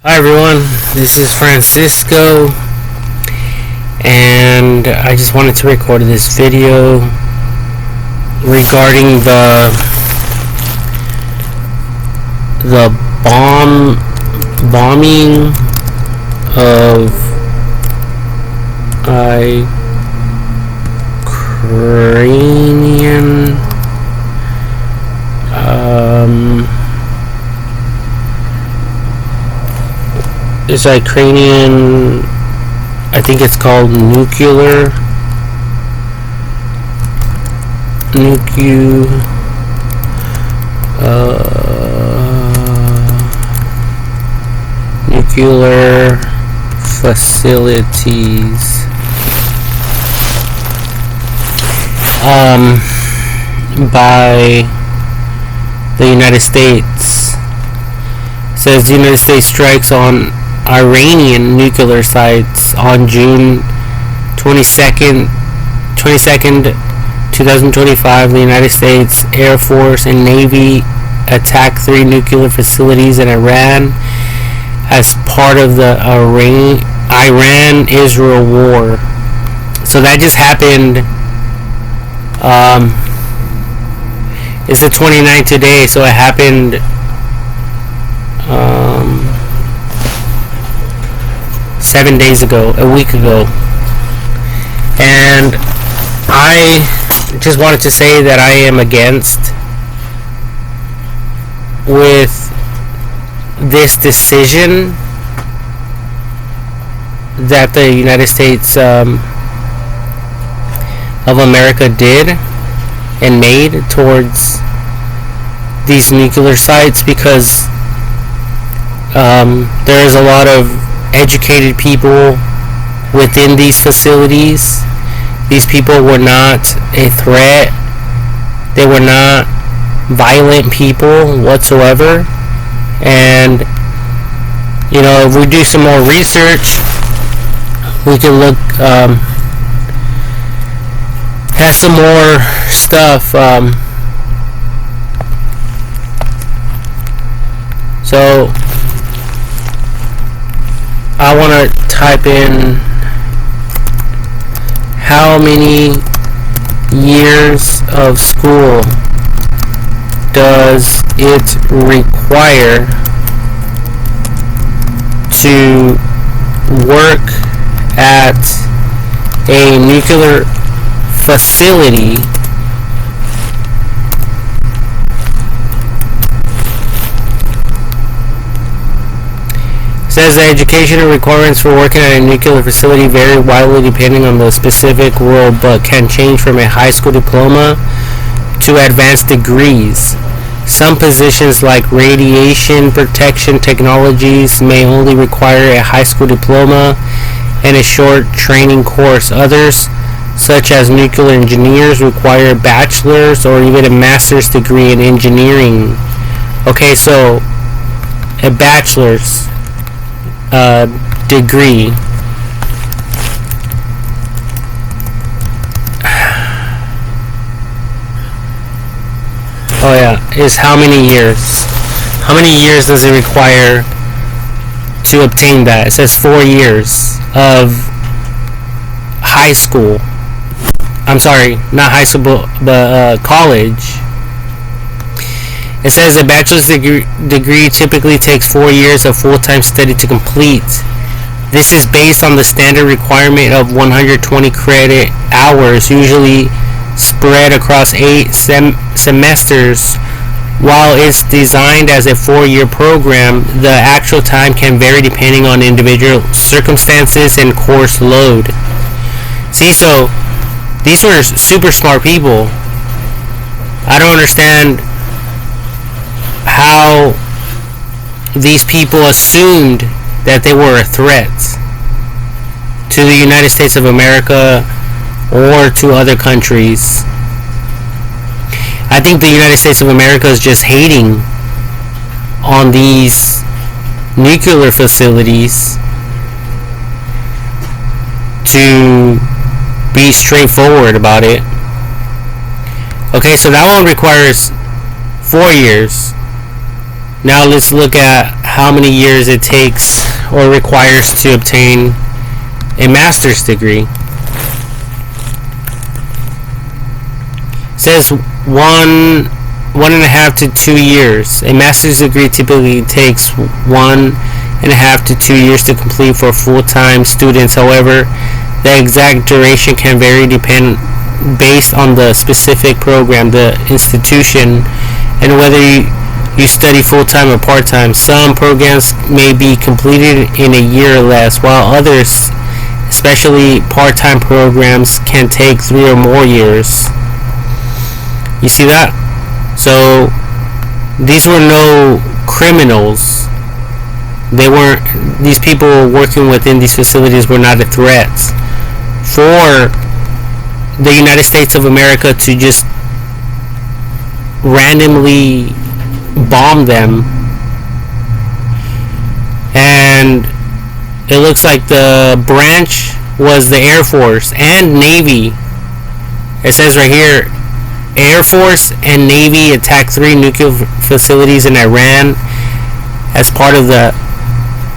Hi everyone, this is Francisco, and I just wanted to record this video regarding the bombing of Ukrainian it's Ukrainian, I think it's called nuclear facilities by the United States. It says the United States strikes on Iranian nuclear sites on June 22nd, 2025. The United States Air Force and Navy attacked 3 nuclear facilities in Iran as part of the Iran-Israel war. So that just happened. It's the 29th today, so it happened 7 days ago, a week ago. And I just wanted to say that I am against with this decision that the United States of America did and made towards these nuclear sites, because there is a lot of educated people within these facilities. These people were not a threat. They were not violent people whatsoever. And if we do some more research, we can look at some more stuff. So I want to type in how many years of school does it require to work at a nuclear facility says the educational requirements for working at a nuclear facility vary widely depending on the specific role, but can change from a high school diploma to advanced degrees. Some positions like radiation protection technologies may only require a high school diploma and a short training course. Others, such as nuclear engineers, require a bachelor's or even a master's degree in engineering. Okay, so a bachelor's degree is how many years? How many years does it require to obtain that? It says 4 years of high school. I'm sorry, not high school, but college. It says a bachelor's degree typically takes 4 years of full-time study to complete. This is based on the standard requirement of 120 credit hours, usually spread across 8 semesters. While it's designed as a 4-year program, the actual time can vary depending on individual circumstances and course load. See, so these were super smart people. I don't understand how these people assumed that they were a threat to the United States of America or to other countries. I think the United States of America is just hating on these nuclear facilities to be straightforward about it. Okay, so that one requires 4 years. Now let's look at how many years it takes or requires to obtain a master's degree. It says 1.5 to 2 years. A master's degree typically takes 1.5 to 2 years to complete for full-time students. However, the exact duration can vary based on the specific program, the institution, and whether you study full-time or part-time. Some programs may be completed in a year or less, while others, especially part-time programs, can take 3 or more years. You see that? So these were no criminals. These people working within these facilities were not a threat for the United States of America to just randomly bomb them. And it looks like the branch was the Air Force and Navy. It says right here, Air Force and Navy attacked 3 nuclear facilities in Iran as part of the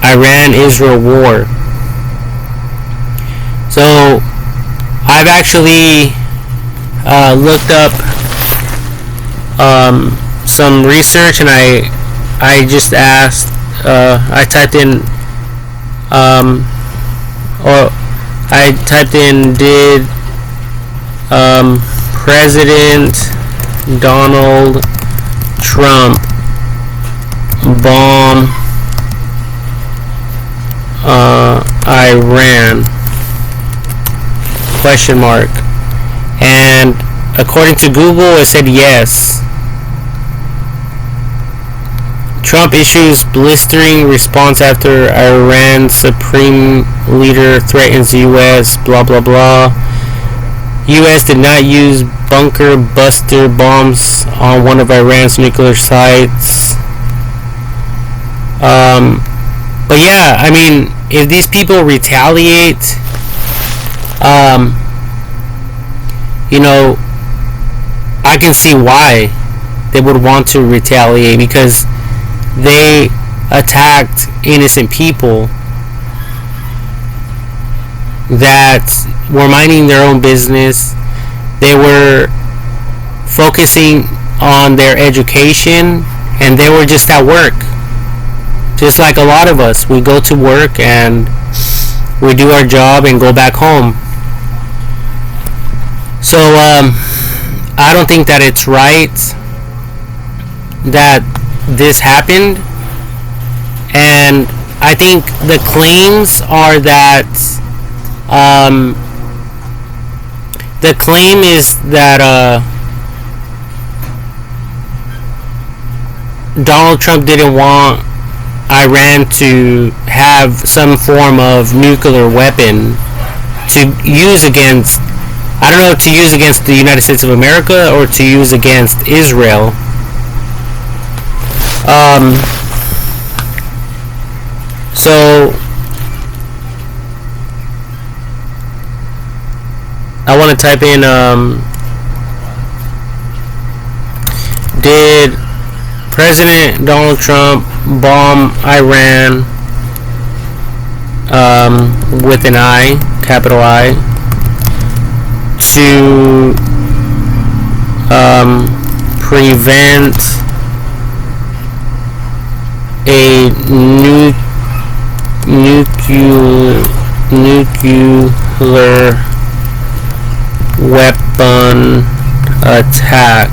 Iran-Israel war. So I've actually looked up some research, and I just asked, I typed in did President Donald Trump bomb Iran? Question mark. And according to Google, it said yes. Trump issues blistering response after Iran's supreme leader threatens U.S. blah blah blah. U.S. did not use bunker buster bombs on one of Iran's nuclear sites. But yeah, I mean, if these people retaliate, I can see why they would want to retaliate, because they attacked innocent people that were minding their own business. They were focusing on their education, and they were just at work. Just like a lot of us, we go to work and we do our job and go back home. So I don't think that it's right that this happened, and I think the claims are that the claim is that Donald Trump didn't want Iran to have some form of nuclear weapon to use against, I don't know, to use against the United States of America or to use against Israel. So I want to type in did President Donald Trump bomb Iran with an I, capital I, to prevent a nuclear weapon attack.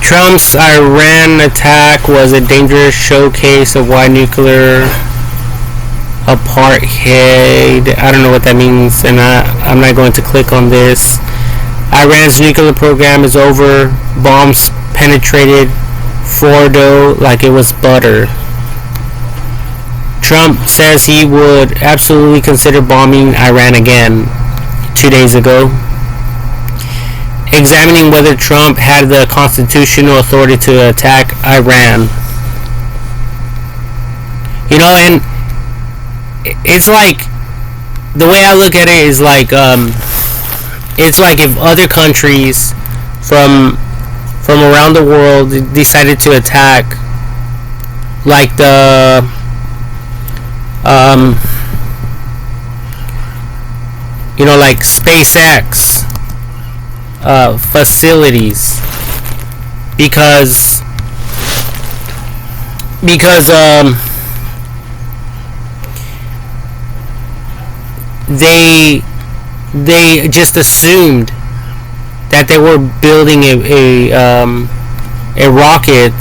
Trump's Iran attack was a dangerous showcase of why nuclear apartheid, I don't know what that means, and I'm not going to click on this. Iran's nuclear program is over. Bombs penetrated Fordo like it was butter. Trump says he would absolutely consider bombing Iran again 2 days ago. Examining whether Trump had the constitutional authority to attack Iran. And it's like, the way I look at it is like, it's like if other countries from around the world decided to attack, like the like SpaceX facilities, because they just assumed that they were building a rocket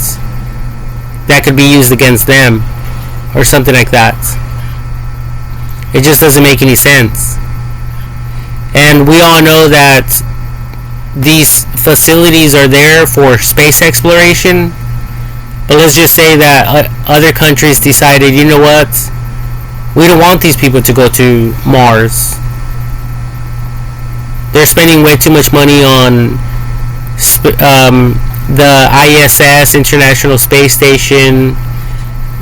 that could be used against them or something like that. It just doesn't make any sense. And we all know that these facilities are there for space exploration, but let's just say that other countries decided, you know what, we don't want these people to go to Mars. They're spending way too much money on the ISS, International Space Station,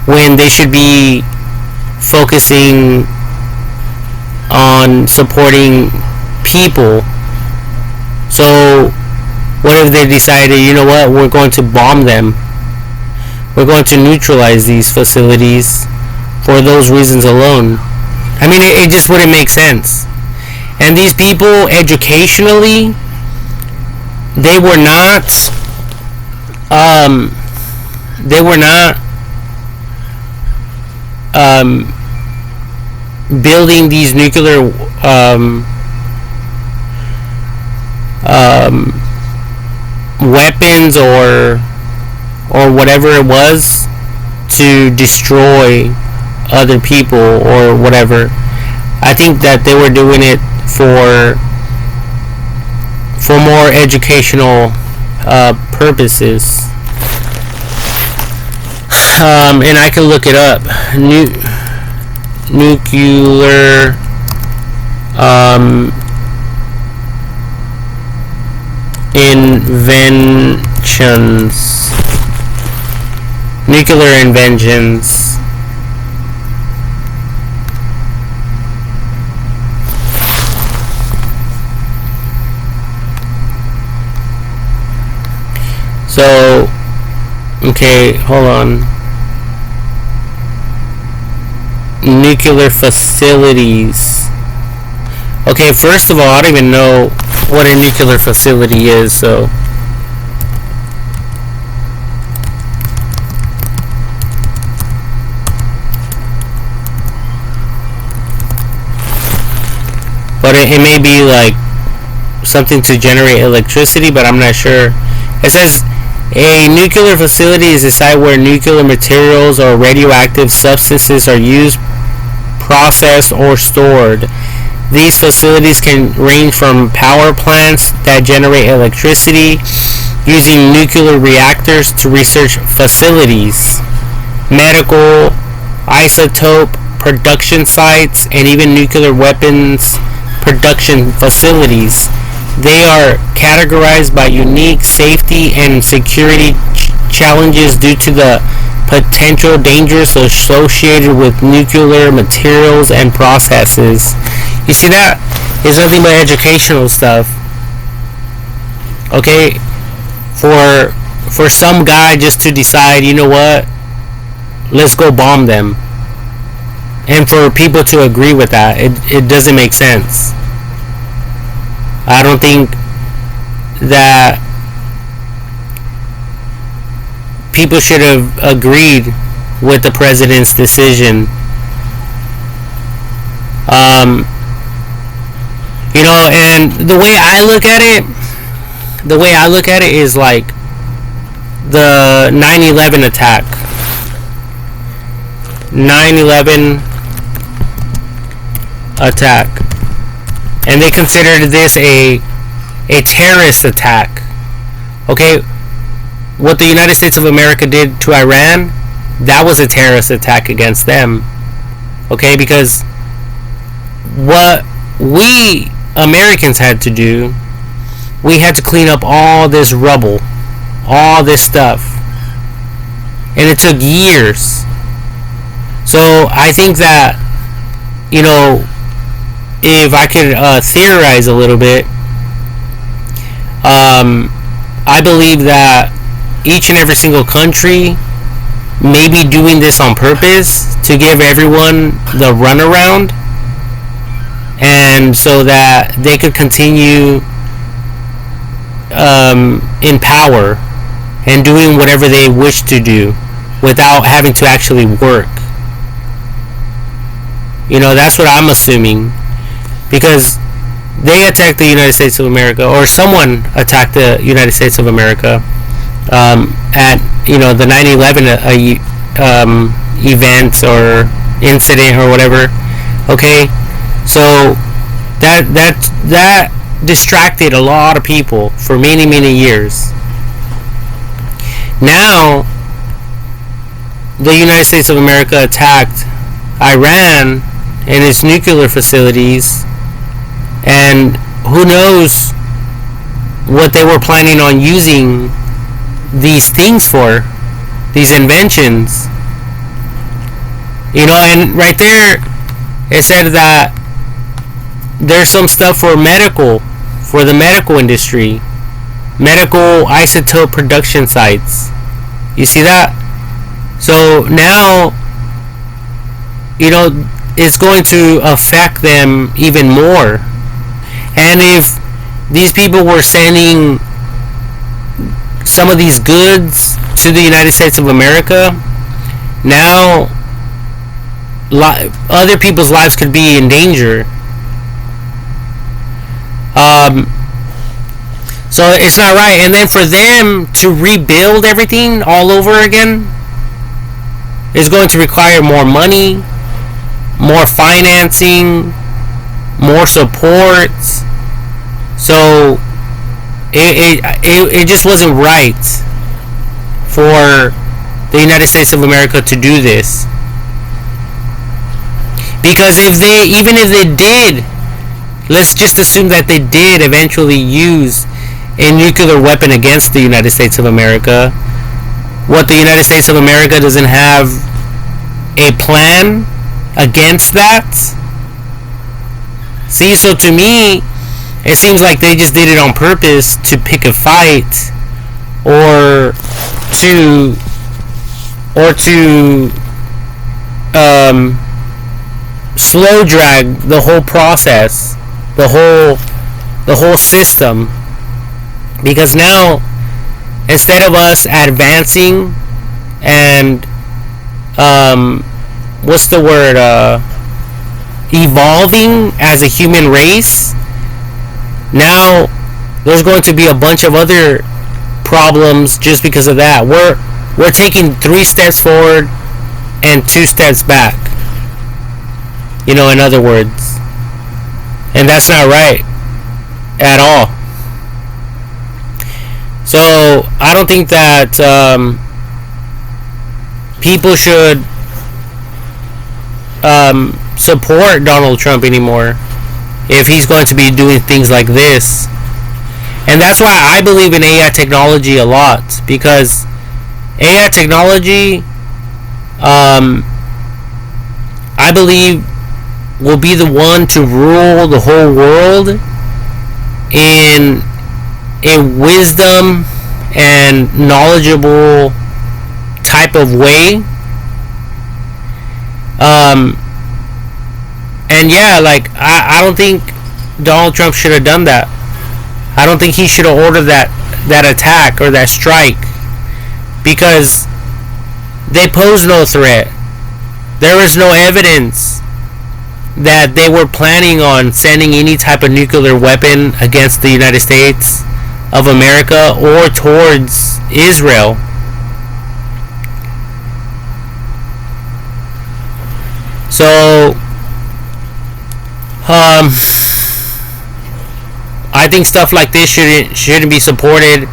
when they should be focusing on supporting people. So what if they decided, you know what, we're going to bomb them, we're going to neutralize these facilities for those reasons alone? I mean, it just wouldn't make sense. And these people, educationally, they were not building these nuclear weapons or whatever it was to destroy other people or whatever. I think that they were doing it for more educational purposes. And I can look it up. Nuclear inventions. Nuclear inventions. So, okay, hold on. Nuclear facilities. Okay, first of all, I don't even know what a nuclear facility is, so. But it may be like something to generate electricity, but I'm not sure. It says a nuclear facility is a site where nuclear materials or radioactive substances are used, processed, or stored. These facilities can range from power plants that generate electricity using nuclear reactors to research facilities, medical, isotope production sites, and even nuclear weapons production facilities. They are categorized by unique safety and security challenges due to the potential dangers associated with nuclear materials and processes. You see, that is nothing but educational stuff. Okay, for some guy just to decide, you know what, let's go bomb them, and for people to agree with that, it doesn't make sense. I don't think that people should have agreed with the president's decision. And the way I look at it is like the 9/11 attack. 9/11 attack. And they considered this a terrorist attack. Okay, what the United States of America did to Iran, that was a terrorist attack against them. Okay, because what we Americans had to do, we had to clean up all this rubble, all this stuff, and it took years. So I think that, if I could theorize a little bit, I believe that each and every single country may be doing this on purpose to give everyone the runaround, and so that they could continue in power and doing whatever they wish to do without having to actually work. That's what I'm assuming, because they attacked the United States of America, or someone attacked the United States of America at the 9/11 event or incident or whatever. Okay, so that distracted a lot of people for many years. Now the United States of America attacked Iran and its nuclear facilities, and who knows what they were planning on using these things for, these inventions. And right there it said that there's some stuff for the medical industry, medical isotope production sites. You see that? So now, it's going to affect them even more. And if these people were sending some of these goods to the United States of America, now other people's lives could be in danger. So it's not right. And then for them to rebuild everything all over again is going to require more money, more financing, more support. So it just wasn't right for the United States of America to do this. Because even if they did, let's just assume that they did eventually use a nuclear weapon against the United States of America. What the United States of America doesn't have a plan against that. See, so to me, it seems like they just did it on purpose to pick a fight, or to slow drag the whole process, the whole system. Because now, instead of us advancing and evolving as a human race, now there's going to be a bunch of other problems just because of that. We're taking 3 steps forward and 2 steps back, in other words. And that's not right at all. So I don't think that people should support Donald Trump anymore if he's going to be doing things like this. And that's why I believe in AI technology a lot, because AI technology, I believe, will be the one to rule the whole world in a wisdom and knowledgeable type of way. And yeah, I don't think Donald Trump should have done that. I don't think he should have ordered that attack or that strike, because they pose no threat. There is no evidence that they were planning on sending any type of nuclear weapon against the United States of America or towards Israel. So I think stuff like this shouldn't be supported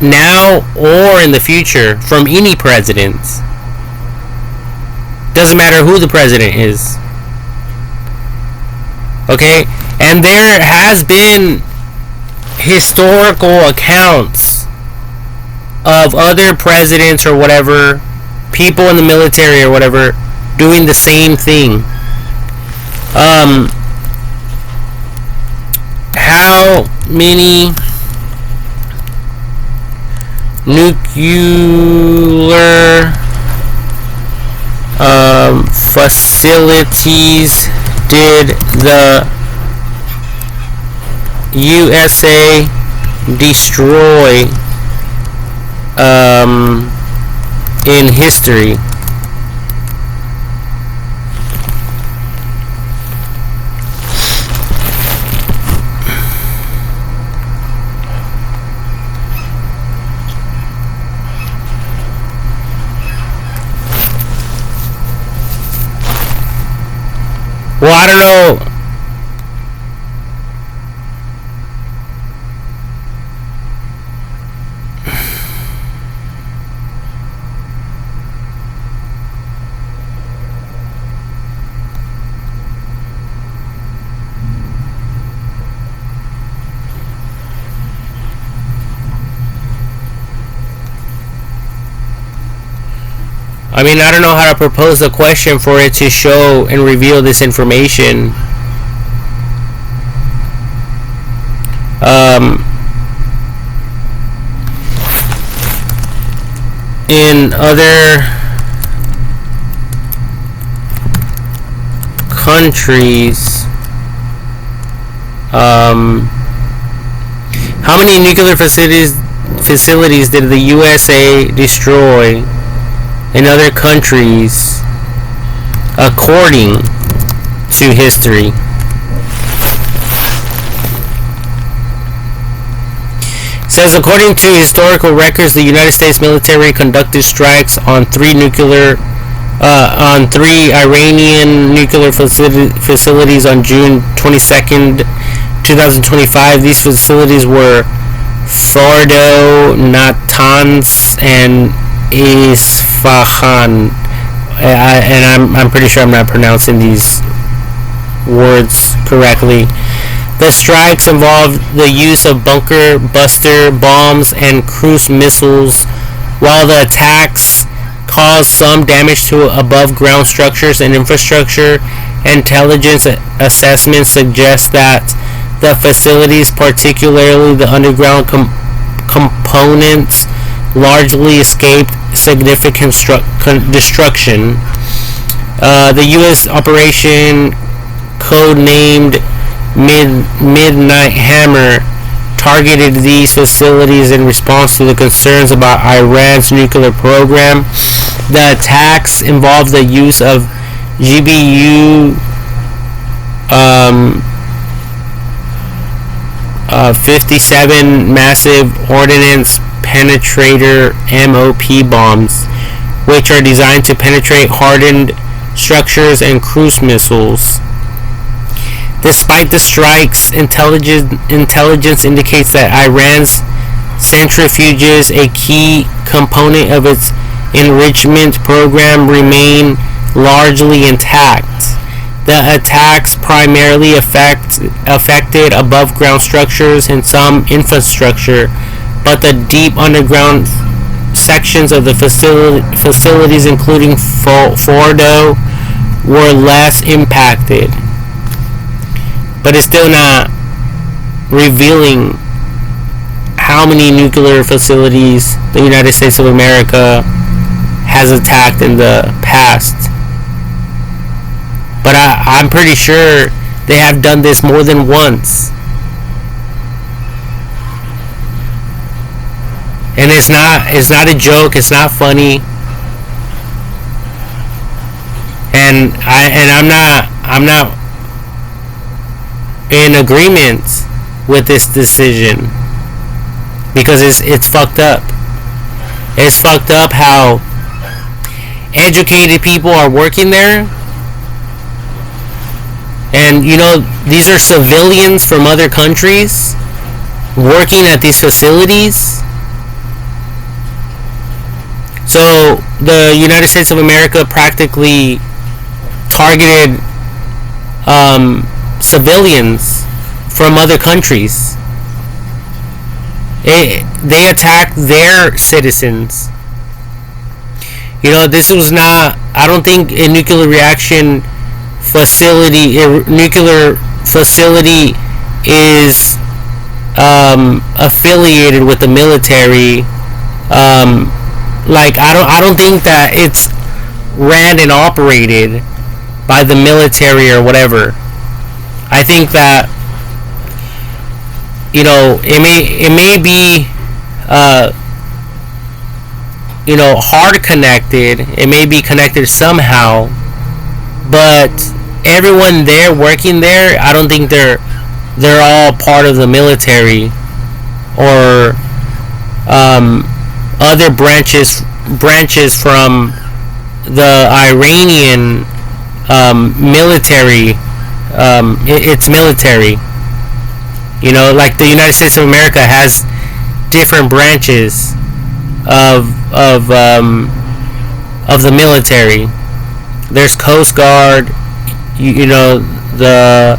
now or in the future from any president. Doesn't matter who the president is. Okay? And there has been historical accounts of other presidents or whatever, people in the military or whatever, doing the same thing. How many nuclear facilities did the USA destroy in history? Well, I don't know. I mean, I don't know how to propose the question for it to show and reveal this information. In other countries, how many nuclear facilities did the USA destroy in other countries according to history? It says, according to historical records, the United States military conducted strikes on three Iranian nuclear facilities on June 22nd, 2025. These facilities were Fordo, Natanz, and Isfahan. And I'm pretty sure I'm not pronouncing these words correctly. The strikes involved the use of bunker buster bombs and cruise missiles, while the attacks caused some damage to above ground structures and infrastructure. Intelligence assessments suggest that the facilities, particularly the underground components, largely escaped significant destruction. The U.S. operation, codenamed Midnight Hammer, targeted these facilities in response to the concerns about Iran's nuclear program. The attacks involved the use of GBU 57 massive ordnance penetrator MOP bombs, which are designed to penetrate hardened structures and cruise missiles. Despite the strikes, intelligence indicates that Iran's centrifuges, a key component of its enrichment program, remain largely intact. The attacks primarily affected above-ground structures and some infrastructure, but the deep underground sections of the facilities, including Fordo, were less impacted. But it's still not revealing how many nuclear facilities the United States of America has attacked in the past. But I'm pretty sure they have done this more than once. And it's not a joke, it's not funny. And I'm not in agreement with this decision, because it's fucked up. It's fucked up how educated people are working there, and these are civilians from other countries working at these facilities. So the United States of America practically targeted civilians from other countries. They attacked their citizens. This was not, I don't think a nuclear facility is affiliated with the military Like I don't think that it's ran and operated by the military or whatever. I think that it may be hard connected. It may be connected somehow, but everyone there working there, I don't think they're all part of the military or other branches from the Iranian military. It's military. Like the United States of America has different branches of the military. There's Coast Guard, the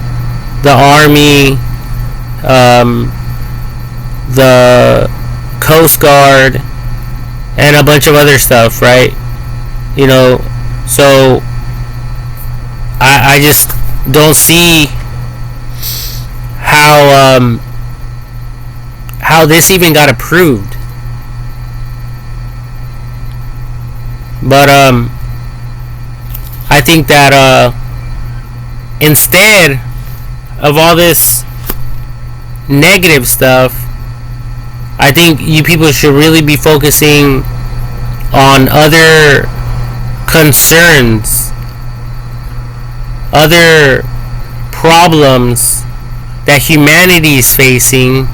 Army, the Coast Guard, and a bunch of other stuff, right? So I just don't see how this even got approved. But I think that instead of all this negative stuff, I think you people should really be focusing on other concerns, other problems that humanity is facing,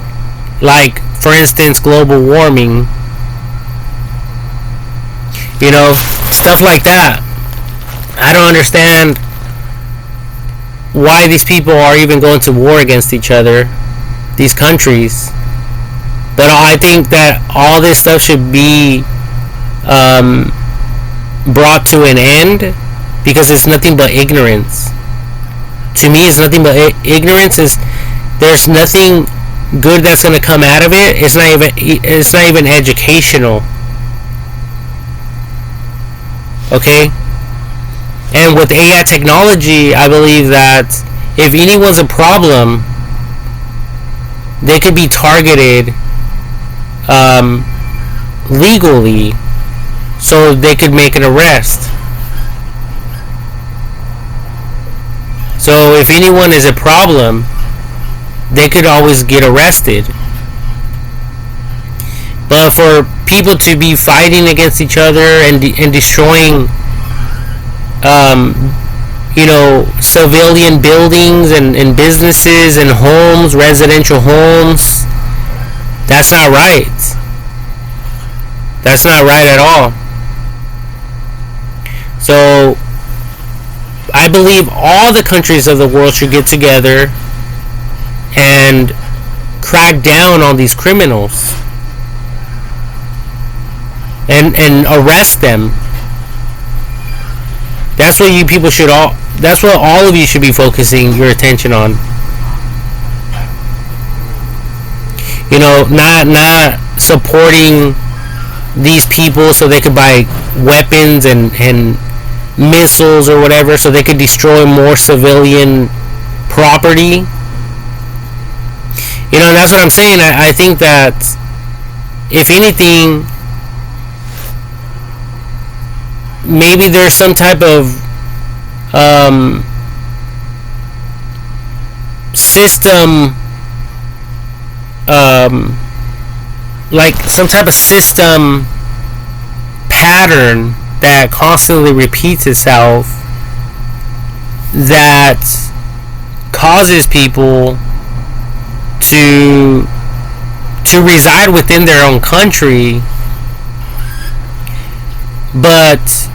like, for instance, global warming. Stuff like that. I don't understand why these people are even going to war against each other, these countries. But I think that all this stuff should be brought to an end, because it's nothing but ignorance. To me, it's nothing but ignorance. There's nothing good that's going to come out of it. It's not even educational. Okay? And with AI technology, I believe that if anyone's a problem, they could be targeted legally, so they could make an arrest. So if anyone is a problem, they could always get arrested. But for people to be fighting against each other and destroying civilian buildings and businesses and homes, residential homes, that's not right. That's not right at all. So I believe all the countries of the world should get together and crack down on these criminals and arrest them. That's what you people should that's what all of you should be focusing your attention on. Not supporting these people so they could buy weapons and missiles or whatever, so they could destroy more civilian property. That's what I'm saying. I think that if anything, maybe there's some type of system, like some type of system pattern that constantly repeats itself, that causes people to reside within their own country, but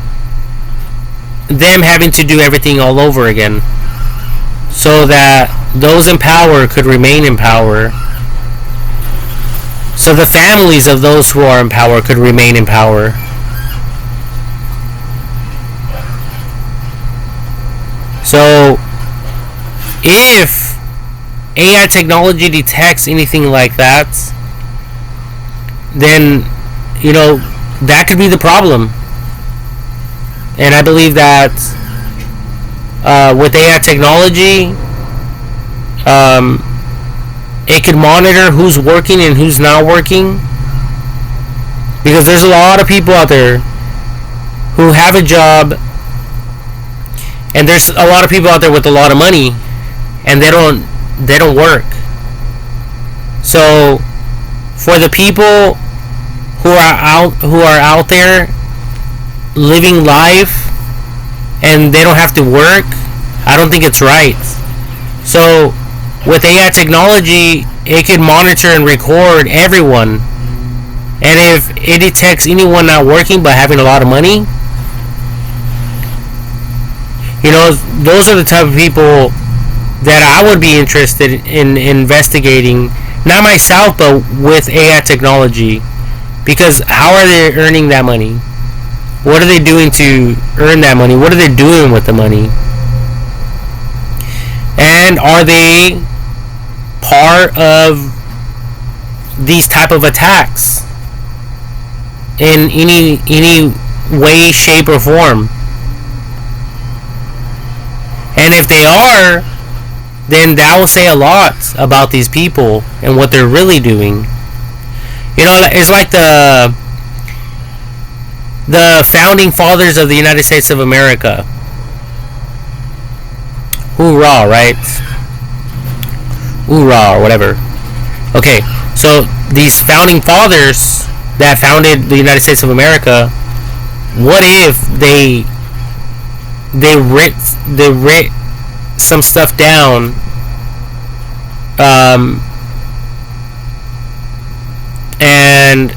them having to do everything all over again, so that those in power could remain in power, so the families of those who are in power could remain in power. So if AI technology detects anything like that, then that could be the problem. And I believe that with AI technology, it could monitor who's working and who's not working, Because there's a lot of people out there who have a job, and there's a lot of people out there with a lot of money, and they don't work. So for the people who are out there living life and they don't have to work, I don't think it's right. So with AI technology, it can monitor and record everyone, and if it detects anyone not working but having a lot of money, those are the type of people that I would be interested in investigating. Not myself, but with AI technology. Because how are they earning that money? What are they doing to earn that money? What are they doing with the money? And are they part of these type of attacks in any way, shape, or form? And if they are, then that will say a lot about these people and what they're really doing. It's like the founding fathers of the United States of America. Hoorah, right? Hoorah, or whatever. Okay, so these founding fathers that founded the United States of America, what if they writ some stuff down, and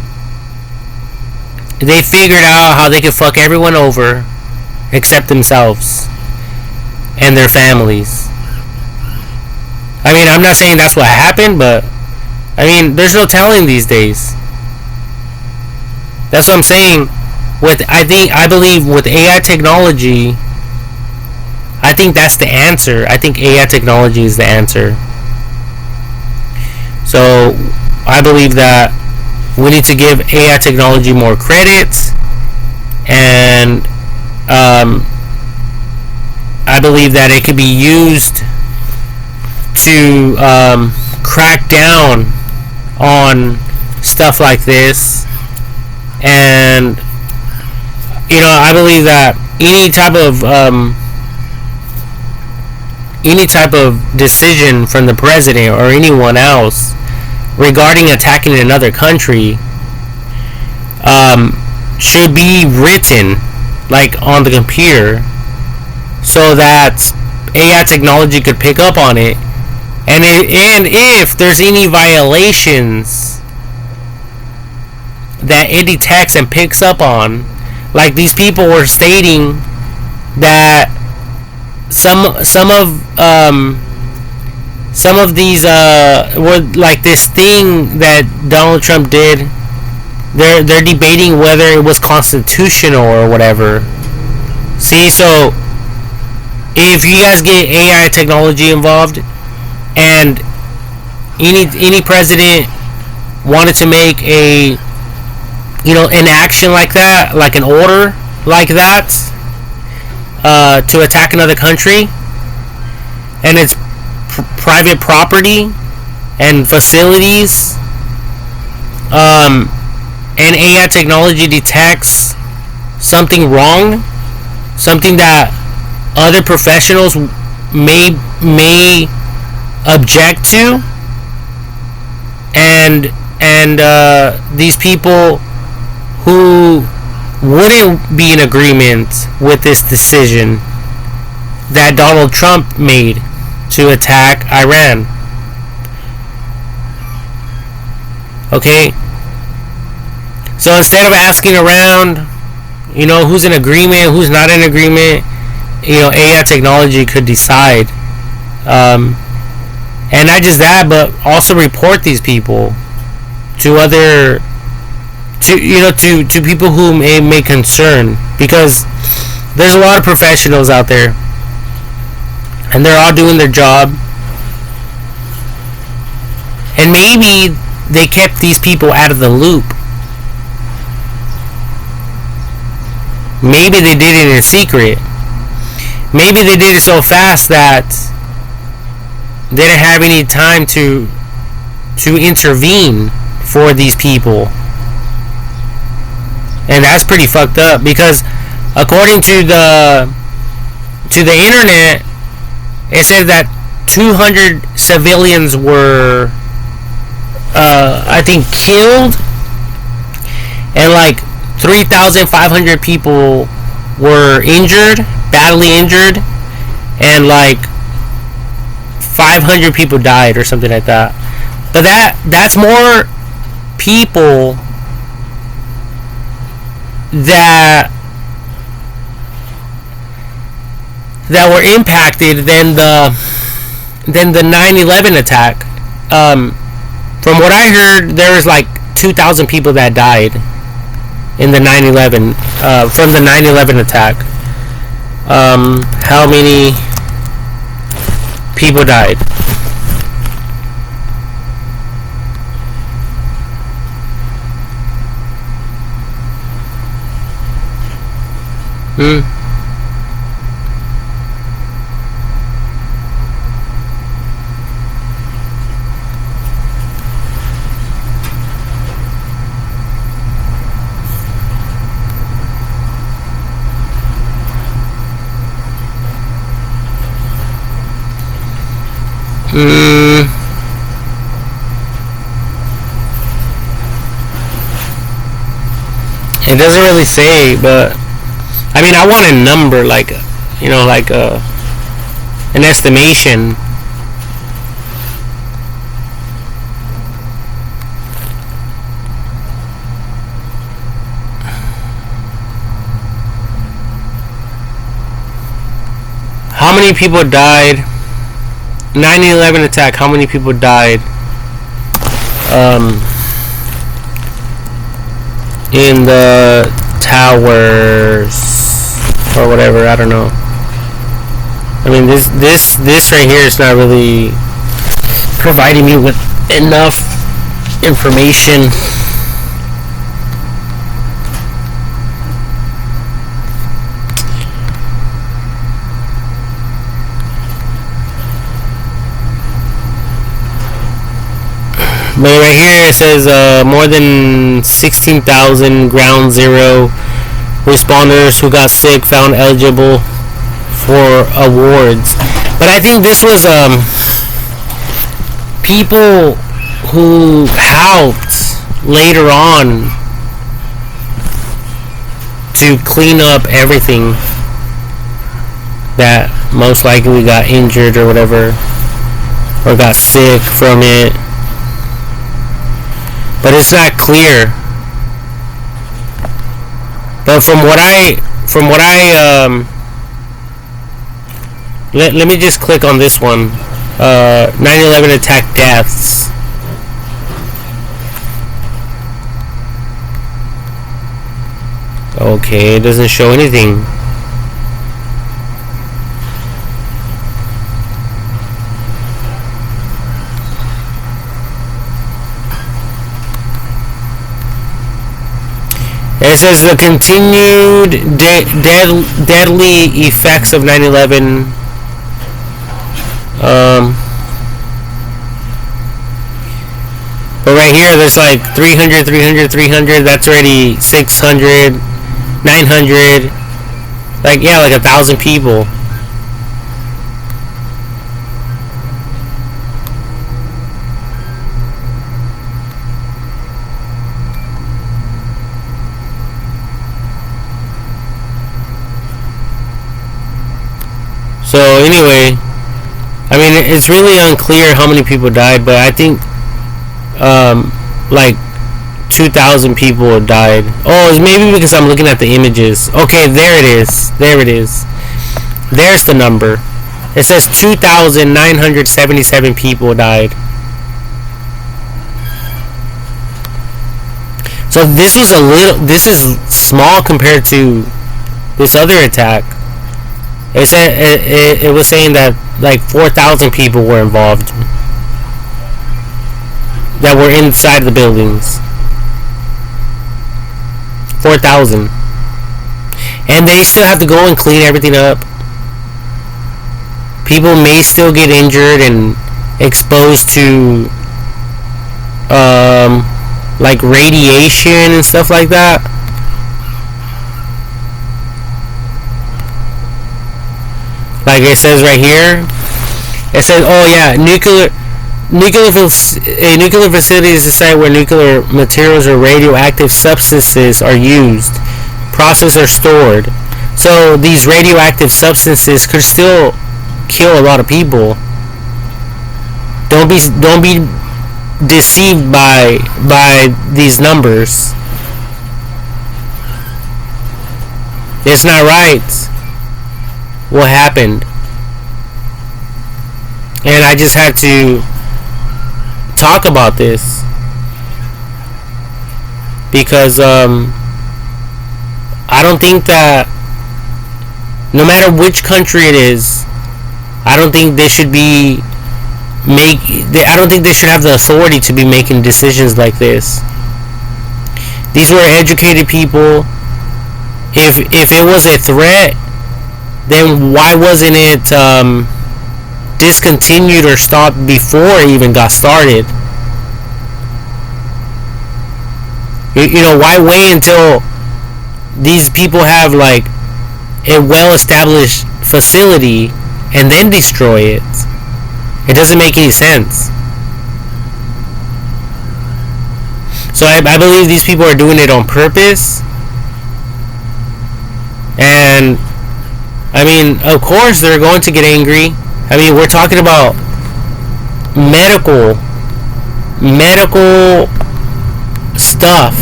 they figured out how they could fuck everyone over except themselves and their families. I mean, I'm not saying that's what happened, but I mean, there's no telling these days. That's what I'm saying. I believe with AI technology, I think that's the answer. I think AI technology is the answer. So I believe that we need to give AI technology more credit, and I believe that it could be used to crack down on stuff like this. And I believe that any type of decision from the president or anyone else regarding attacking another country should be written like on the computer, so that AI technology could pick up on it, and if there's any violations that it detects and picks up on, like these people were stating that some of these were like this thing that Donald Trump did. They're debating whether it was constitutional or whatever. See, so if you guys get AI technology involved, and any president wanted to make an action like that, like an order like that, to attack another country, and it's private property and facilities, and AI technology detects something wrong, something that other professionals may object to, and these people who wouldn't be in agreement with this decision that Donald Trump made to attack Iran. Okay? So instead of asking around, who's in agreement, who's not in agreement, AI technology could decide. And not just that, but also report these people to other, to people who may concern, because there's a lot of professionals out there, and they're all doing their job, and maybe they kept these people out of the loop. Maybe they did it in secret. Maybe they did it so fast that they didn't have any time to intervene for these people. and that's pretty fucked up because according to the internet, it said that 200 civilians were, I think, killed, and like 3,500 people were injured, badly injured, and like 500 people died or something like that. But that's more people that were impacted than the 9/11 attack. From what I heard, there was like 2,000 people that died in the 9/11 from the 9/11 attack. How many people died? It doesn't really say, but I mean, I want a number, like, like an estimation. How many people died? 9/11 attack. How many people died? In the towers or whatever. I don't know. I mean, this right here is not really providing me with enough information. But right here it says more than 16,000 ground zero responders who got sick found eligible for awards. But I think this was people who helped later on to clean up everything that most likely got injured or whatever, or got sick from it. But it's not clear. But from what I let me just click on this one. 9/11 attack deaths. Okay, it doesn't show anything. It says the continued deadly effects of 9/11. But right here, there's like 300, 300, 300. That's already 600, 900. Like, yeah, like 1,000 people. So anyway, I mean, it's really unclear how many people died, but I think like 2,000 people died. Oh, it's maybe because I'm looking at the images. Okay, there it is. There it is. There's the number. It says 2,977 people died. So this was this is small compared to this other attack. It said it was saying that like 4,000 people were involved that were inside the buildings. 4,000, and they still have to go and clean everything up. People may still get injured and exposed to like radiation and stuff like that. like it says right here. It says, oh yeah, a nuclear facility is a site where nuclear materials or radioactive substances are used, processed, or stored. So these radioactive substances could still kill a lot of people. Don't be deceived by these numbers. It's not right what happened. And I just had to talk about this because I don't think that no matter which country it is, I don't think they should have the authority to be making decisions like this. These were educated people. If it was a threat, then why wasn't it discontinued or stopped before it even got started? You know, why wait until these people have like a well-established facility and then destroy it? It doesn't make any sense. So I believe these people are doing it on purpose. And I mean, of course they're going to get angry. I mean, we're talking about medical stuff.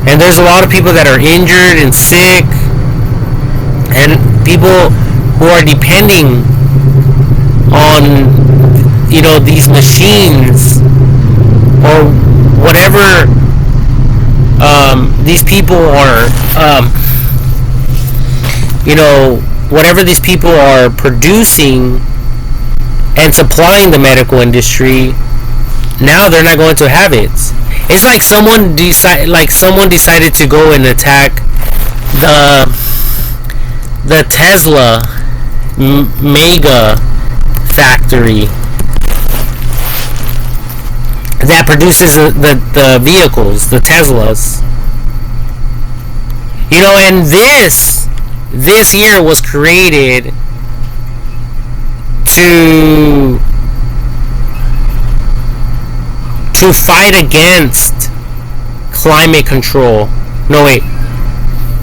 And there's a lot of people that are injured and sick, and people who are depending on, you know, these machines or whatever these people are, you know, whatever these people are producing and supplying the medical industry. Now they're not going to have it. It's like someone decided to go and attack the Tesla mega factory that produces the vehicles, the Teslas. You know, and this year was created to fight against climate control. No, wait.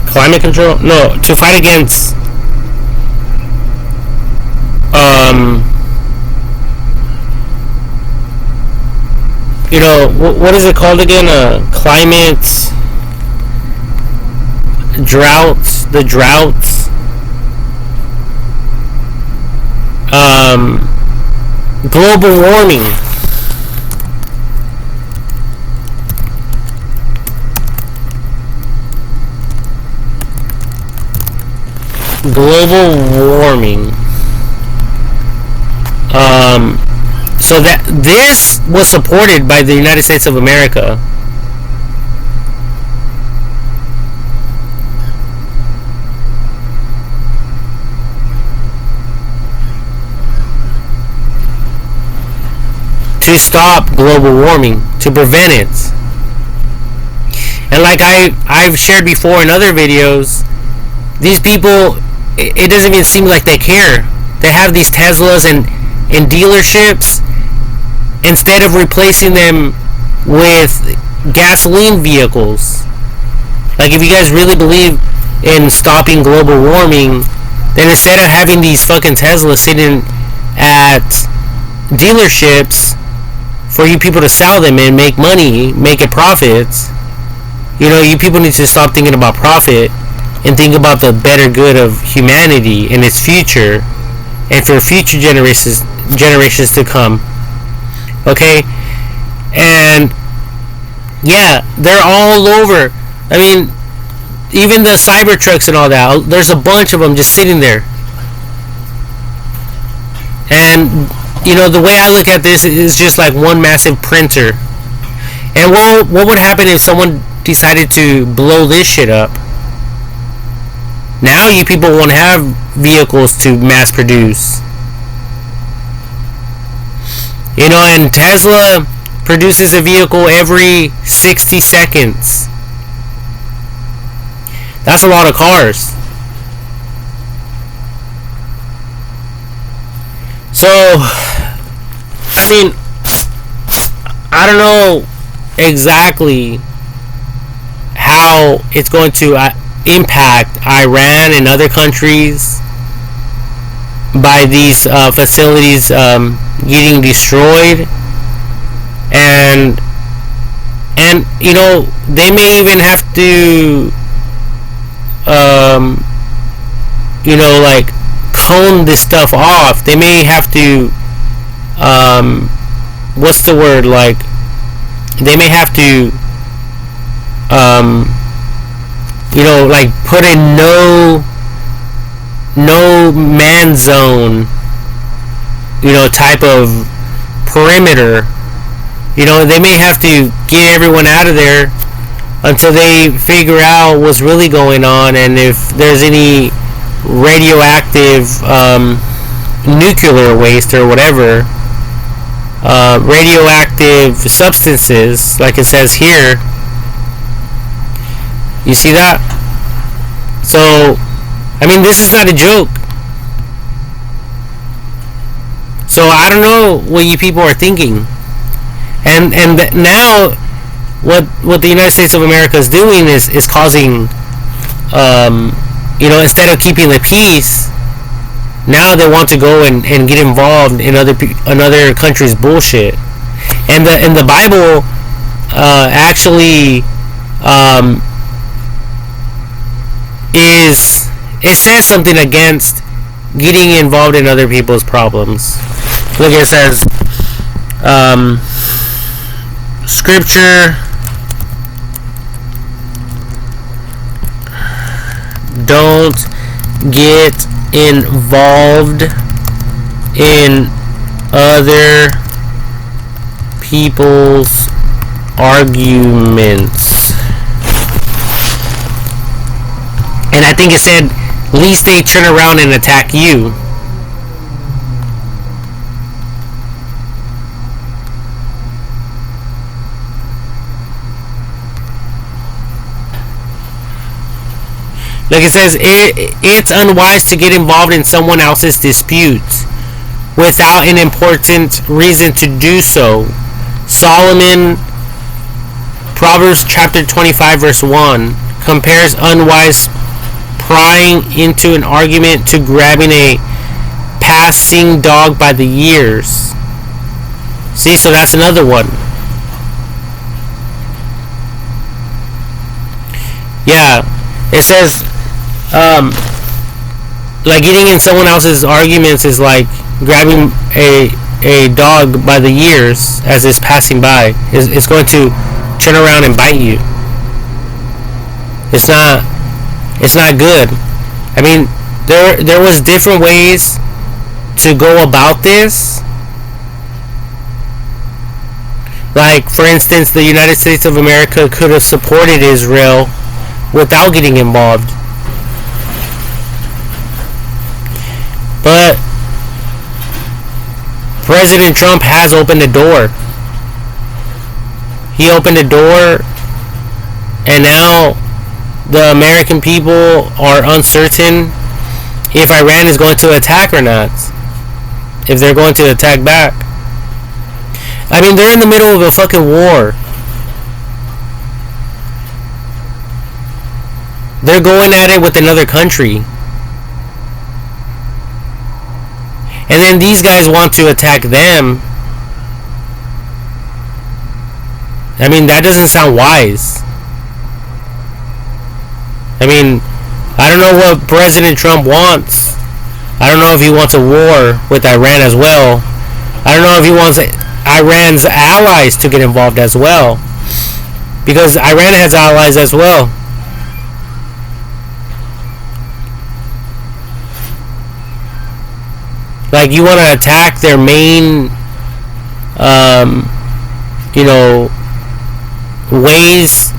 Climate control? No, to fight against you know, what is it called again? Climate droughts, the droughts. Global warming. Global warming. So that this was supported by the United States of America. To stop global warming, to prevent it. And like I've shared before in other videos, these people, it doesn't even seem like they care. They have these Teslas and dealerships. Instead of replacing them with gasoline vehicles. Like, if you guys really believe in stopping global warming, then instead of having these fucking Teslas sitting at dealerships for you people to sell them and make money, make a profit, you know, you people need to stop thinking about profit and think about the better good of humanity and its future, and for future generations to come. Okay? And yeah, they're all over. I mean, even the Cybertrucks and all that, there's a bunch of them just sitting there. And you know, the way I look at this is just like one massive printer. And what would happen if someone decided to blow this shit up? Now you people won't have vehicles to mass produce. You know, and Tesla produces a vehicle every 60 seconds. That's a lot of cars. So, I mean, I don't know exactly how it's going to impact Iran and other countries by these facilities getting destroyed, and you know, they may even have to you know, like, cone this stuff off. They may have to what's the word, like, they may have to you know, like, put a no man zone, you know, type of perimeter. You know, they may have to get everyone out of there until they figure out what's really going on, and if there's any radioactive nuclear waste or whatever, radioactive substances, like it says here. You see that? So, I mean, this is not a joke. So I don't know what you people are thinking, and now what the United States of America is doing is causing, you know, instead of keeping the peace, now they want to go and get involved in another country's bullshit. And the Bible actually it says something against getting involved in other people's problems. Look, it says scripture, don't get involved in other people's arguments. And I think it said, least they turn around and attack you. Like it says, it's unwise to get involved in someone else's disputes without an important reason to do so. Solomon, Proverbs chapter 25 verse 1, compares unwise prying into an argument to grabbing a passing dog by the ears. See, so that's another one. Yeah, it says, like, getting in someone else's arguments is like grabbing a dog by the ears as it's passing by. It's going to turn around and bite you. It's not good. I mean, there was different ways to go about this. Like, for instance, the United States of America could have supported Israel without getting involved. But President Trump has opened a door. He opened a door, and now the American people are uncertain if Iran is going to attack or not. If they're going to attack back. I mean, they're in the middle of a fucking war. They're going at it with another country. And then these guys want to attack them. I mean, that doesn't sound wise. I mean, I don't know what President Trump wants. I don't know if he wants a war with Iran as well. I don't know if he wants Iran's allies to get involved as well. Because Iran has allies as well. Like, you want to attack their main, you know, ways,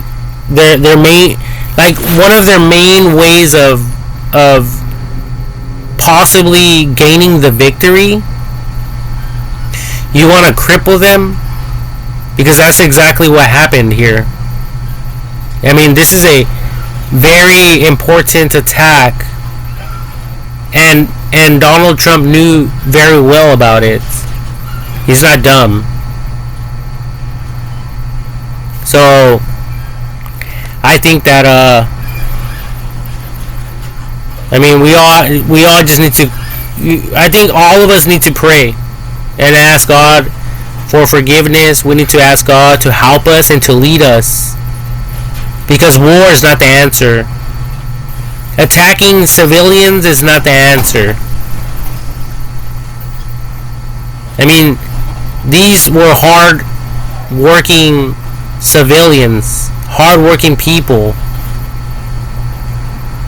their main, like, one of their main ways of possibly gaining the victory. You want to cripple them, because that's exactly what happened here. I mean, this is a very important attack, and and Donald Trump knew very well about it. He's not dumb. So I think that I mean, we all just need to. I think all of us need to pray and ask God for forgiveness. We need to ask God to help us and to lead us, because war is not the answer. Attacking civilians is not the answer. I mean, these were hard-working civilians, hard-working people,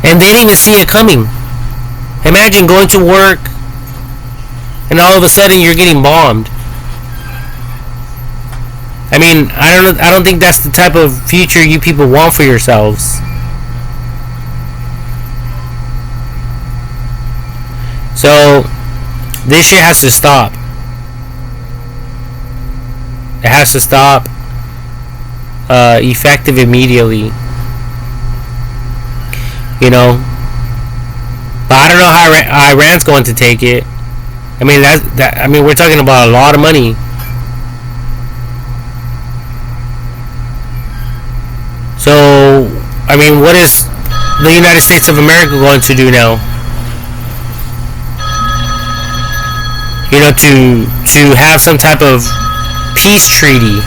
and they didn't even see it coming. Imagine going to work and all of a sudden you're getting bombed. I mean, I don't think that's the type of future you people want for yourselves. So this shit has to stop. It has to stop effective immediately. You know, but I don't know how Iran's going to take it. I mean, I mean, we're talking about a lot of money. So, I mean, what is the United States of America going to do now? You know, to have some type of peace treaty.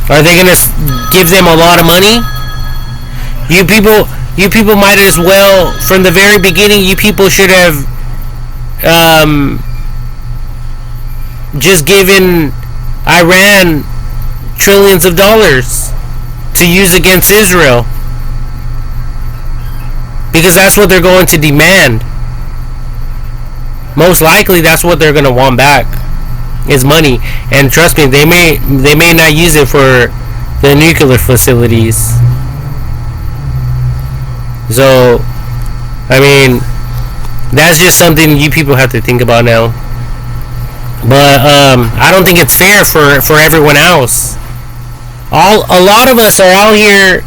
Are they gonna give them a lot of money? You people might as well, from the very beginning, you people should have just given Iran trillions of dollars to use against Israel, because that's what they're going to demand. Most likely, that's what they're gonna want back. Is money, and trust me, they may not use it for the nuclear facilities. So, I mean, that's just something you people have to think about now. But I don't think it's fair for everyone else. A lot of us are out here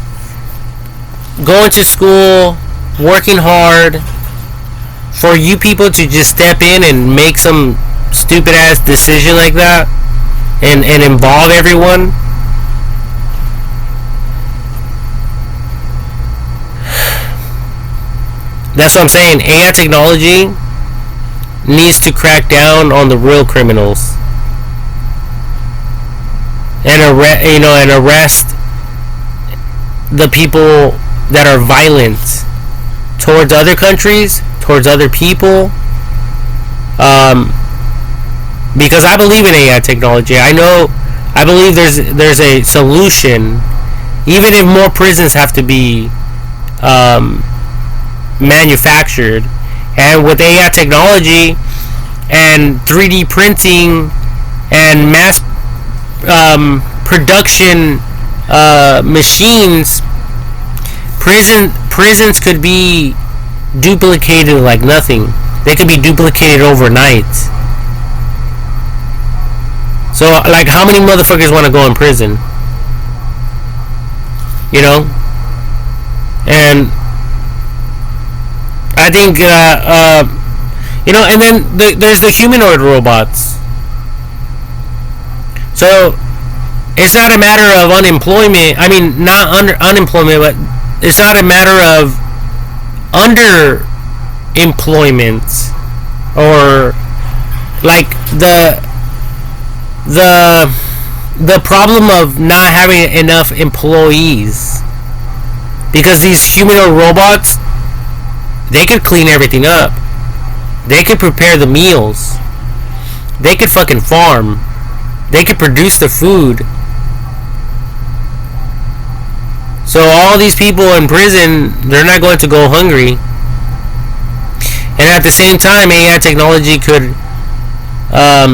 going to school, working hard, for you people to just step in and make some stupid ass decision like that and involve everyone. That's what I'm saying. AI technology needs to crack down on the real criminals and arrest the people that are violent towards other countries, towards other people. Because I believe in AI technology. I believe there's a solution, even if more prisons have to be manufactured. And with AI technology and 3D printing and mass production machines, prisons could be duplicated like nothing. They could be duplicated overnight. So, like, how many motherfuckers want to go in prison? You know? And I think, you know, and then there's the humanoid robots. So, it's not a matter of unemployment. I mean, not unemployment, but it's not a matter of underemployment. Or, like, the problem of not having enough employees, because these humanoid robots, they could clean everything up, they could prepare the meals, they could fucking farm, they could produce the food. So all these people in prison, they're not going to go hungry. And at the same time, AI technology could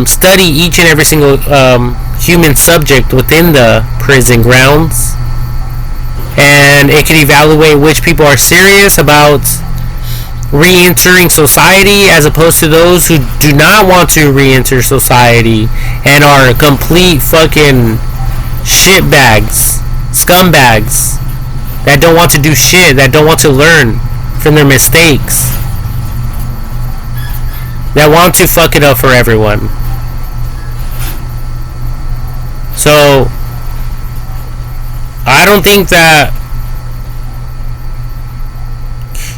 study each and every single human subject within the prison grounds, and it can evaluate which people are serious about re-entering society as opposed to those who do not want to re-enter society and are complete fucking shitbags, scumbags. that don't want to do shit, that don't want to learn from their mistakes, that want to fuck it up for everyone. So I don't think that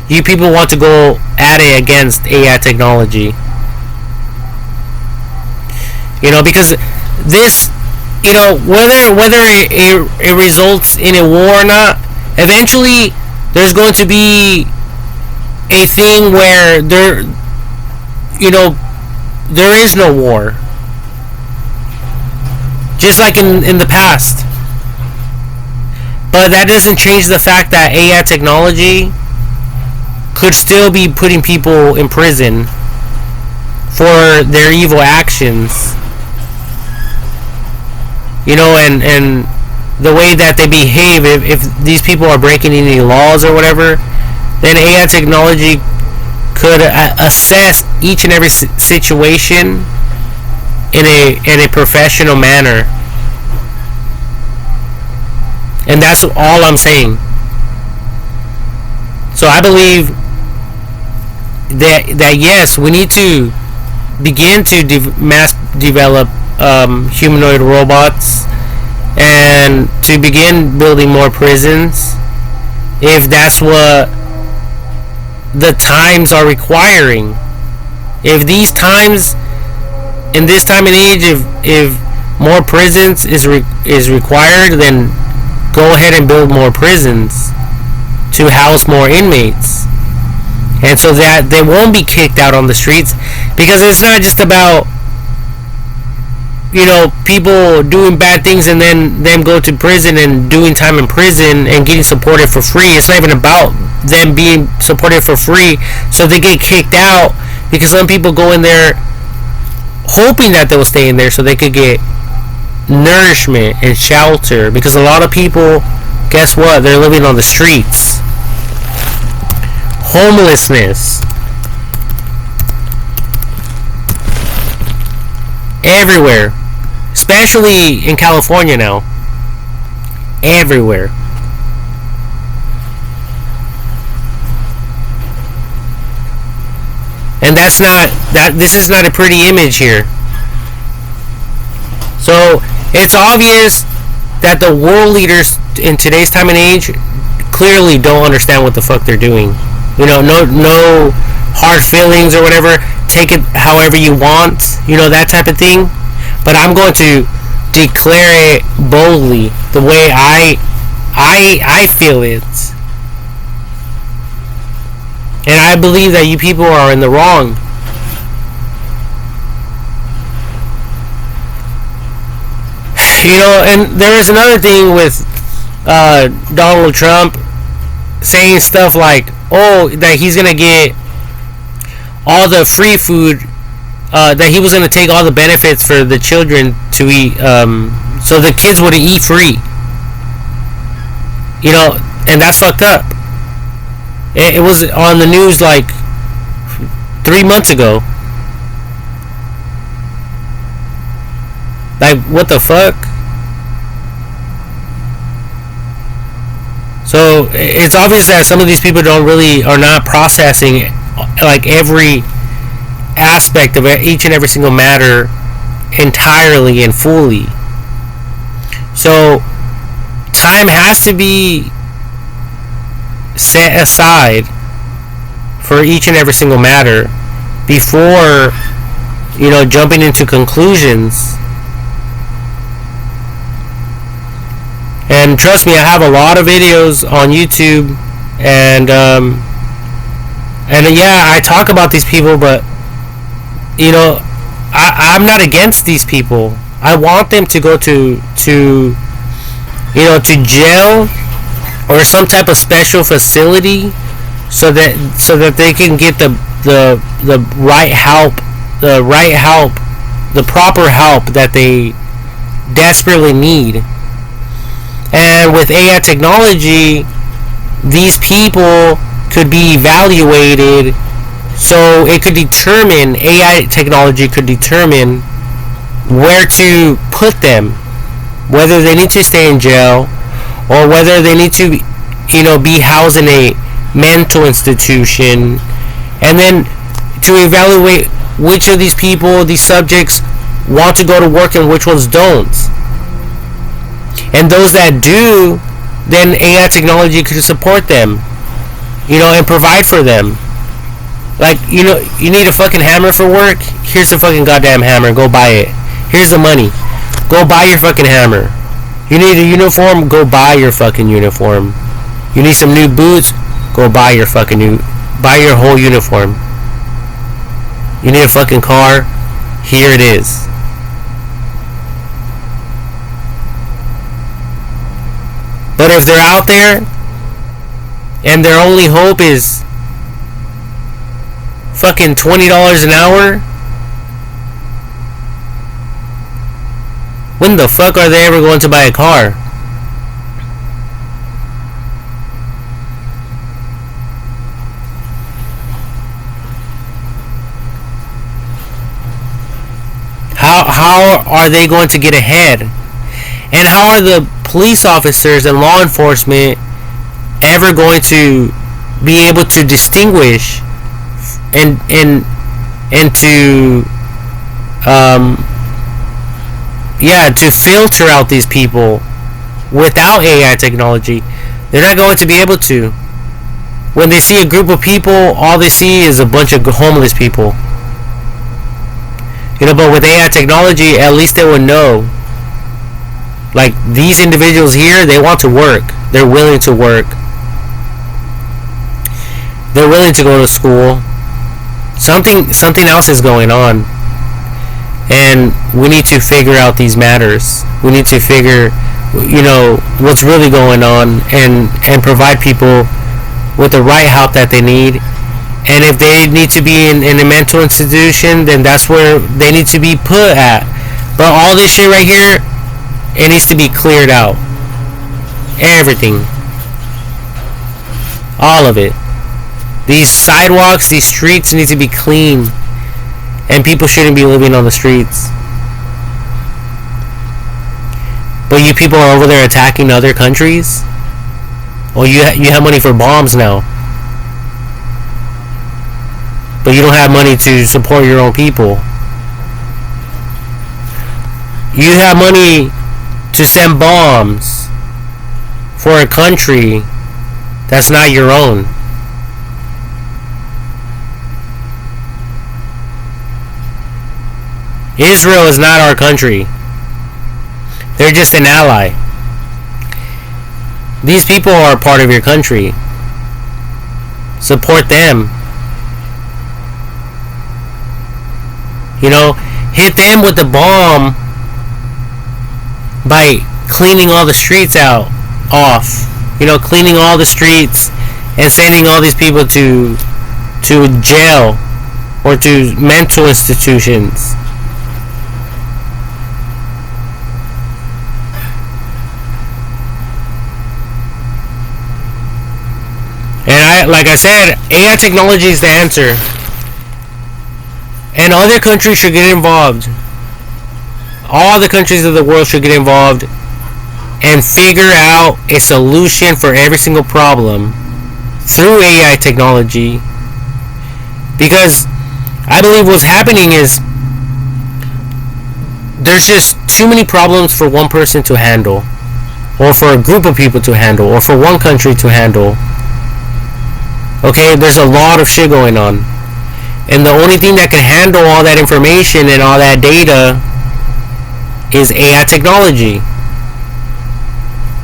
you people want to go at it against AI technology. Because this, whether it results in a war or not, eventually there's going to be a thing where there is no war, just like in the past. But that doesn't change the fact that AI technology could still be putting people in prison for their evil actions. And the way that they behave, if these people are breaking any laws or whatever, then AI technology could assess each and every situation in a professional manner. And that's all I'm saying. So I believe that yes, we need to begin to mass develop humanoid robots, and to begin building more prisons, if that's what the times are requiring. If these times, in this time and age, if more prisons is required, then go ahead and build more prisons to house more inmates, and so that they won't be kicked out on the streets. Because it's not just about people doing bad things and then them go to prison and doing time in prison and getting supported for free. It's not even about them being supported for free so they get kicked out, because some people go in there hoping that they'll stay in there so they could get nourishment and shelter, because a lot of people, guess what, they're living on the streets. Homelessness everywhere, especially in California now. Everywhere. And this is not a pretty image here. So it's obvious that the world leaders in today's time and age clearly don't understand what the fuck they're doing. No hard feelings or whatever. Take it however you want, that type of thing. But I'm going to declare it boldly, the way I feel it. And I believe that you people are in the wrong. And there is another thing with Donald Trump saying stuff like, that he's gonna get all the free food, that he was gonna take all the benefits for the children to eat, so the kids would eat free. And that's fucked up. It was on the news like 3 months ago. Like, what the fuck? So it's obvious that some of these people are not processing like every aspect of each and every single matter entirely and fully. So time has to be set aside for each and every single matter before jumping into conclusions. And trust me, I have a lot of videos on YouTube, and yeah, I talk about these people, but I'm not against these people. I want them to go to jail or some type of special facility, so that they can get the right help, the proper help that they desperately need. And with AI technology, these people could be evaluated, so it could determine, AI technology could determine where to put them, whether they need to stay in jail or whether they need to be housed in a mental institution, and then to evaluate which of these people, these subjects, want to go to work and which ones don't. And those that do, then AI technology could support them, and provide for them. Like, you need a fucking hammer for work? Here's the fucking goddamn hammer. Go buy it. Here's the money. Go buy your fucking hammer. You need a uniform? Go buy your fucking uniform. You need some new boots? Go buy your whole uniform. You need a fucking car? Here it is. But if they're out there and their only hope is fucking $20 an hour, when the fuck are they ever going to buy a car? How are they going to get ahead? And how are the police officers and law enforcement ever going to be able to distinguish and to to filter out these people without AI technology? They're not going to be able to. When they see a group of people, all they see is a bunch of homeless people. But with AI technology, at least they would know. Like, these individuals here, they want to work. They're willing to work. They're willing to go to school. Something else is going on. And we need to figure out these matters. We need to figure, what's really going on and provide people with the right help that they need. And if they need to be in a mental institution, then that's where they need to be put at. But all this shit right here, it needs to be cleared out. Everything. All of it. These sidewalks, these streets need to be clean. And people shouldn't be living on the streets. But you people are over there attacking other countries? Well, you have money for bombs now. But you don't have money to support your own people. You have money to send bombs for a country that's not your own. Israel is not our country. They're just an ally. These people are part of your country. Support them. Hit them with the bomb by cleaning all the streets off. Cleaning all the streets and sending all these people to jail or to mental institutions. And like I said, AI technology is the answer. And other countries should get involved. All the countries of the world should get involved and figure out a solution for every single problem through AI technology. Because I believe what's happening is there's just too many problems for one person to handle, or for a group of people to handle, or for one country to handle. Okay, there's a lot of shit going on. And the only thing that can handle all that information and all that data is AI technology.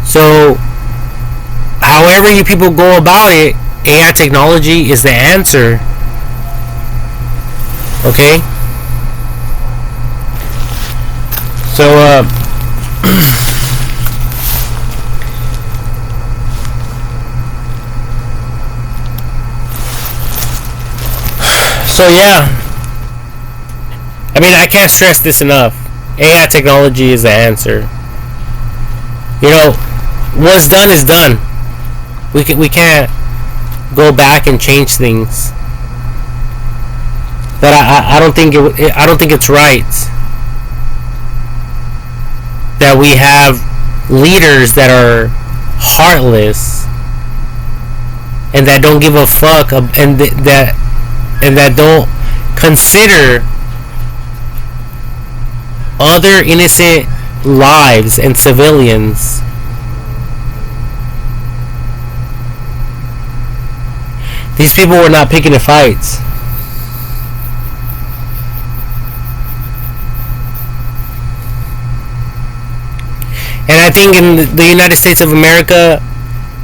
So, however you people go about it, AI technology is the answer. Okay? So, So yeah, I mean, I can't stress this enough. AI technology is the answer. What's done is done. We can't go back and change things. But I don't think it's right that we have leaders that are heartless and that don't give a fuck, and that don't consider other innocent lives and civilians. These people were not picking the fights. And I think in the United States of America,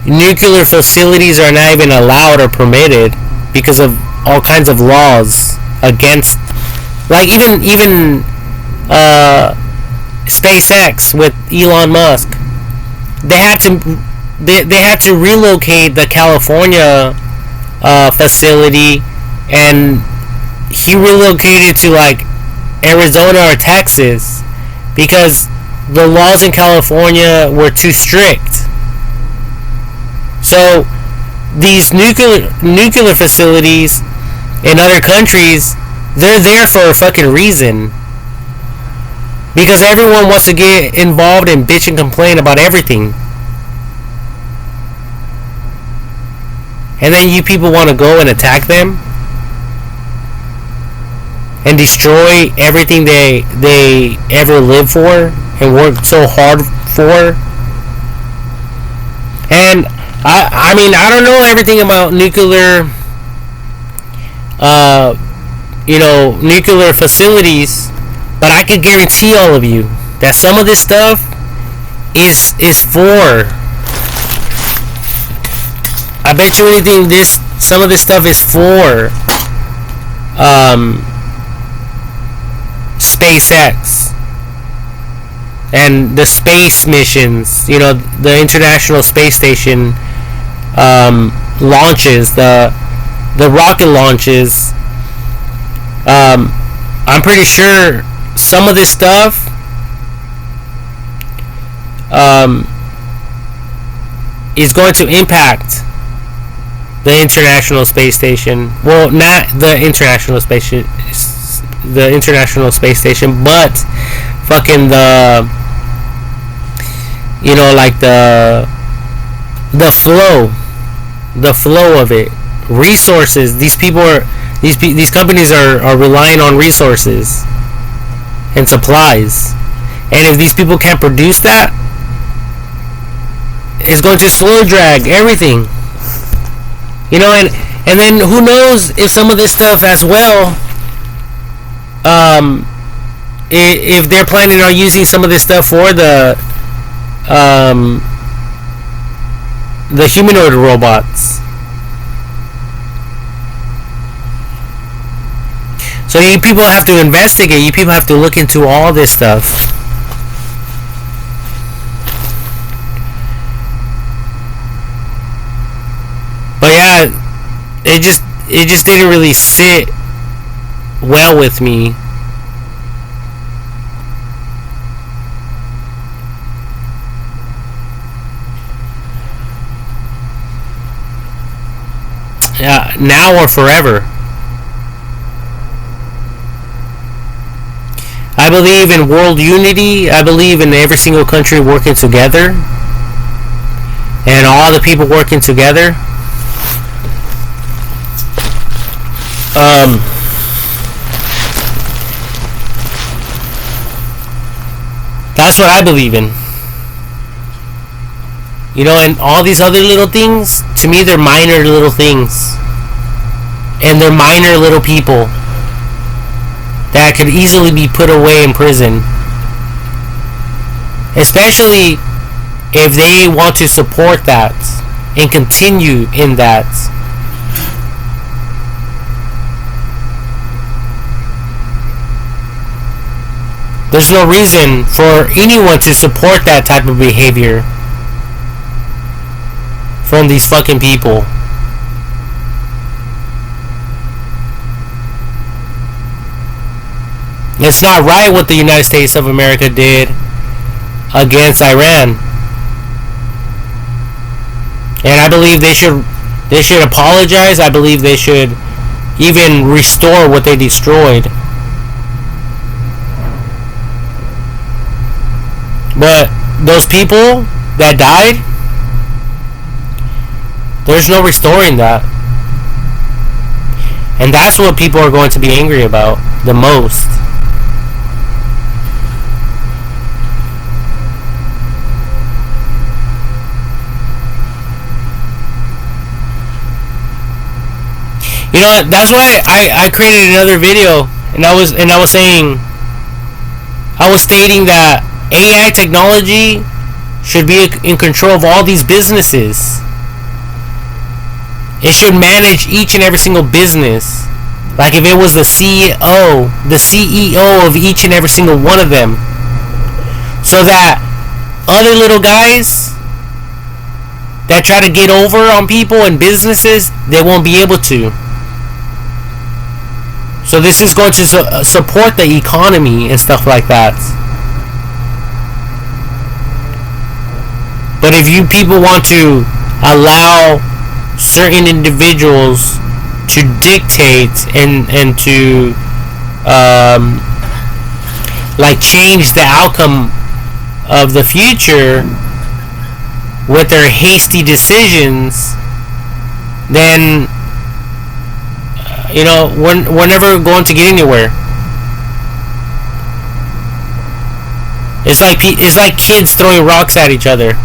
nuclear facilities are not even allowed or permitted because of all kinds of laws against, like even SpaceX with Elon Musk. They had to relocate the California facility, and he relocated to like Arizona or Texas because the laws in California were too strict. So these nuclear facilities in other countries, they're there for a fucking reason. Because everyone wants to get involved and bitch and complain about everything. And then you people want to go and attack them and destroy everything they ever lived for and worked so hard for. And I mean, I don't know everything about nuclear nuclear facilities, but I can guarantee all of you that some of this stuff is for, I bet you anything some of this stuff is for SpaceX and the space missions, the International Space Station launches, the rocket launches. I'm pretty sure some of this stuff is going to impact the International Space Station. Well, not the International Space Station, but fucking like the flow of it, resources. These companies are relying on resources and supplies, and if these people can't produce that, it's going to slow drag everything. And then who knows if some of this stuff as well, if they're planning on using some of this stuff for the humanoid robots. So you people have to investigate. You people have to look into all this stuff. But yeah, it just didn't really sit well with me. Yeah, now or forever. I believe in world unity. I believe in every single country working together and all the people working together. That's what I believe in. And all these other little things, to me, they're minor little things. And they're minor little people that could easily be put away in prison. Especially if they want to support that and continue in that. There's no reason for anyone to support that type of behavior from these fucking people. It's not right what the United States of America did against Iran. And I believe they should apologize. I believe they should even restore what they destroyed. But those people that died, There's no restoring that. And that's what people are going to be angry about the most. You know what? That's why I created another video, and I was saying, I was stating that AI technology should be in control of all these businesses. It should manage each and every single business. Like if it was the CEO of each and every single one of them. So that other little guys that try to get over on people and businesses, they won't be able to. So this is going to support the economy and stuff like that. But if you people want to allow certain individuals to dictate and to like change the outcome of the future with their hasty decisions, then you know, we're never going to get anywhere. It's like kids throwing rocks at each other.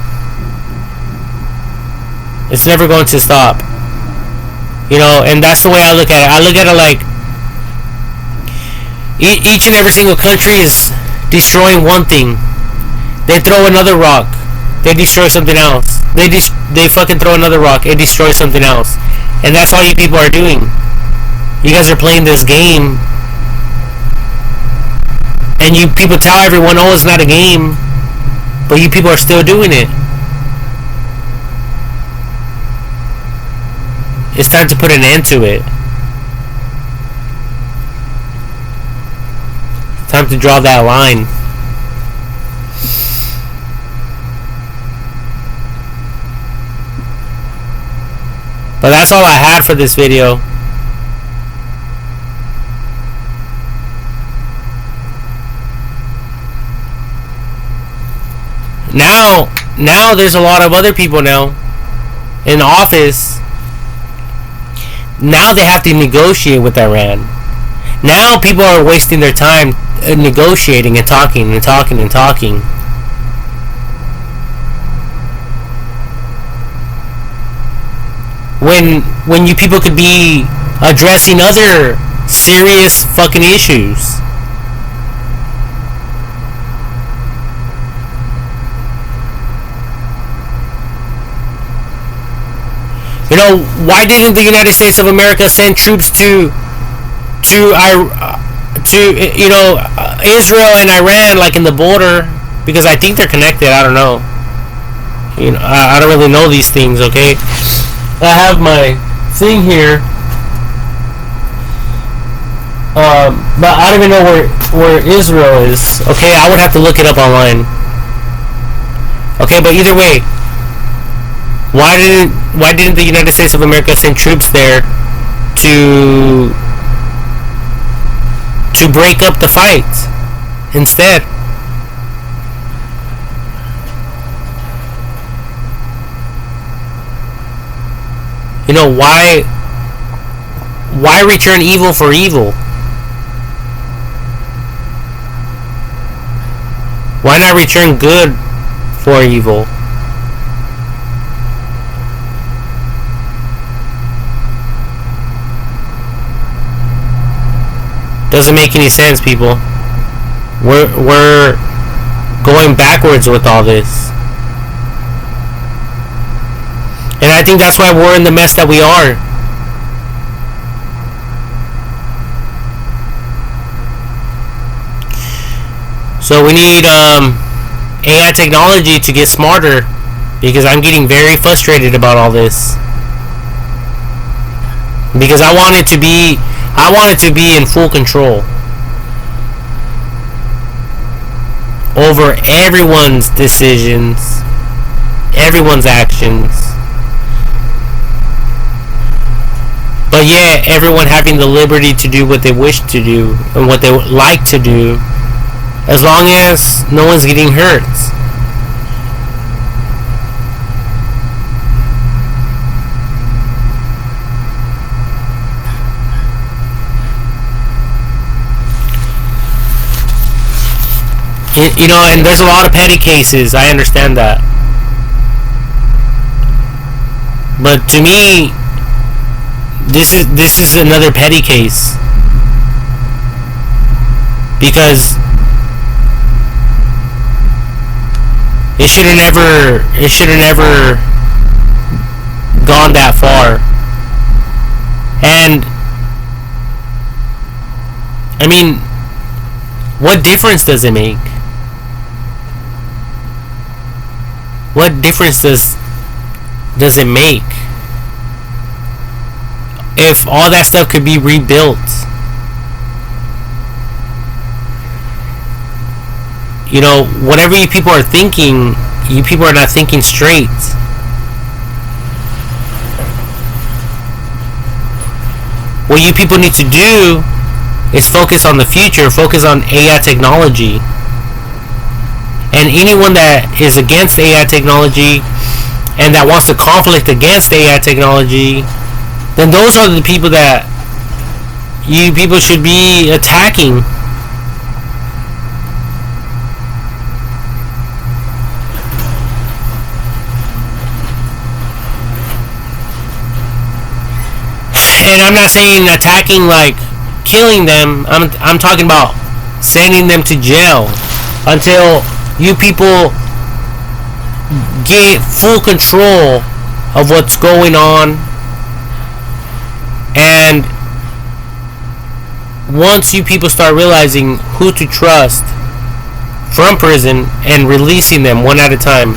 It's never going to stop. You know, and that's the way I look at it. I look at it like each and every single country is destroying one thing. They throw another rock, they destroy something else. They fucking throw another rock, it destroys something else. And that's all you people are doing. You guys are playing this game, and you people tell everyone, oh, it's not a game, but you people are still doing it. It's time to put an end to it. It's time to draw that line. But that's all I had for this video. Now there's a lot of other people now in office. Now they have to negotiate with Iran. Now people are wasting their time negotiating and talking and talking and talking. When you people could be addressing other serious fucking issues. You know, why didn't the United States of America send troops to you know, Israel and Iran, like in the border? Because I think they're connected. I don't know. You know, I don't really know these things. Okay, I have my thing here, but I don't even know where Israel is. Okay, I would have to look it up online. Okay, but either way, why didn't the United States of America send troops there to break up the fight instead? You know, why return evil for evil? Why not return good for evil? Doesn't make any sense, people. We're going backwards with all this. And I think that's why we're in the mess that we are. So we need AI technology to get smarter, because I'm getting very frustrated about all this. Because I want it to be in full control over everyone's decisions, everyone's actions. But yeah, everyone having the liberty to do what they wish to do and what they would like to do, as long as no one's getting hurt. And there's a lot of petty cases. I understand that, but to me, this is another petty case because it should have never gone that far. And I mean, what difference does it make? What difference does it make if all that stuff could be rebuilt? Whatever you people are thinking, you people are not thinking straight. What you people need to do is focus on the future, focus on AI technology. And anyone that is against AI technology and that wants to conflict against AI technology, then those are the people that you people should be attacking. And I'm not saying attacking like killing them. I'm talking about sending them to jail until you people get full control of what's going on. And once you people start realizing who to trust from prison and releasing them one at a time.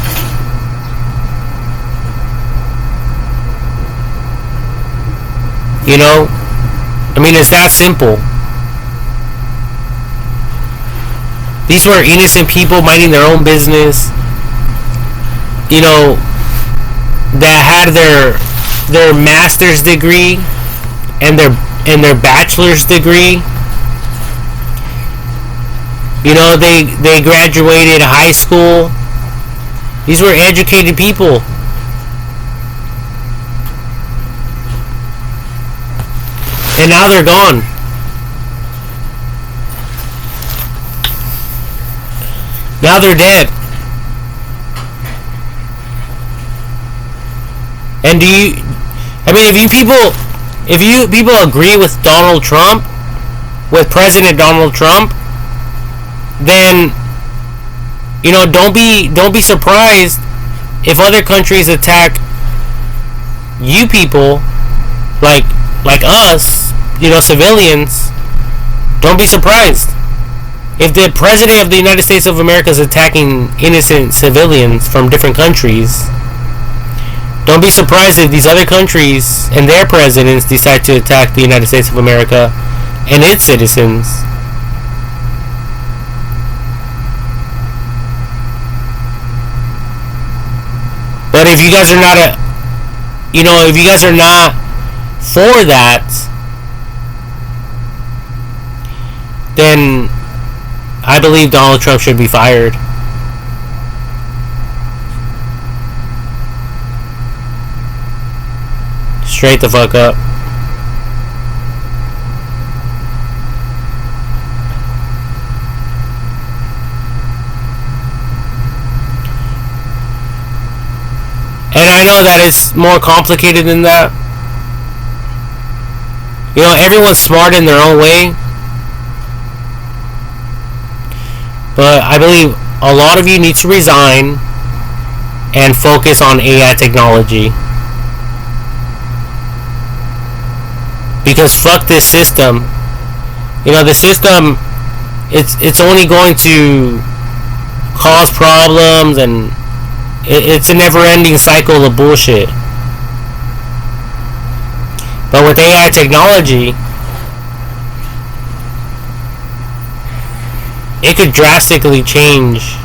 I mean, it's that simple. These were innocent people minding their own business, that had their master's degree and their bachelor's degree. They graduated high school. These were educated people. And now they're gone. Now they're dead. And if you people agree with Donald Trump, with President Donald Trump, then don't be surprised if other countries attack you people like us, civilians. Don't be surprised if the President of the United States of America is attacking innocent civilians from different countries. Don't be surprised if these other countries and their presidents decide to attack the United States of America and its citizens. But if you guys are not for that, then I believe Donald Trump should be fired. Straight the fuck up. And I know that it's more complicated than that. Everyone's smart in their own way. But I believe a lot of you need to resign and focus on AI technology. Because fuck this system. The system, it's only going to cause problems, and it's a never-ending cycle of bullshit. But with AI technology, it could drastically change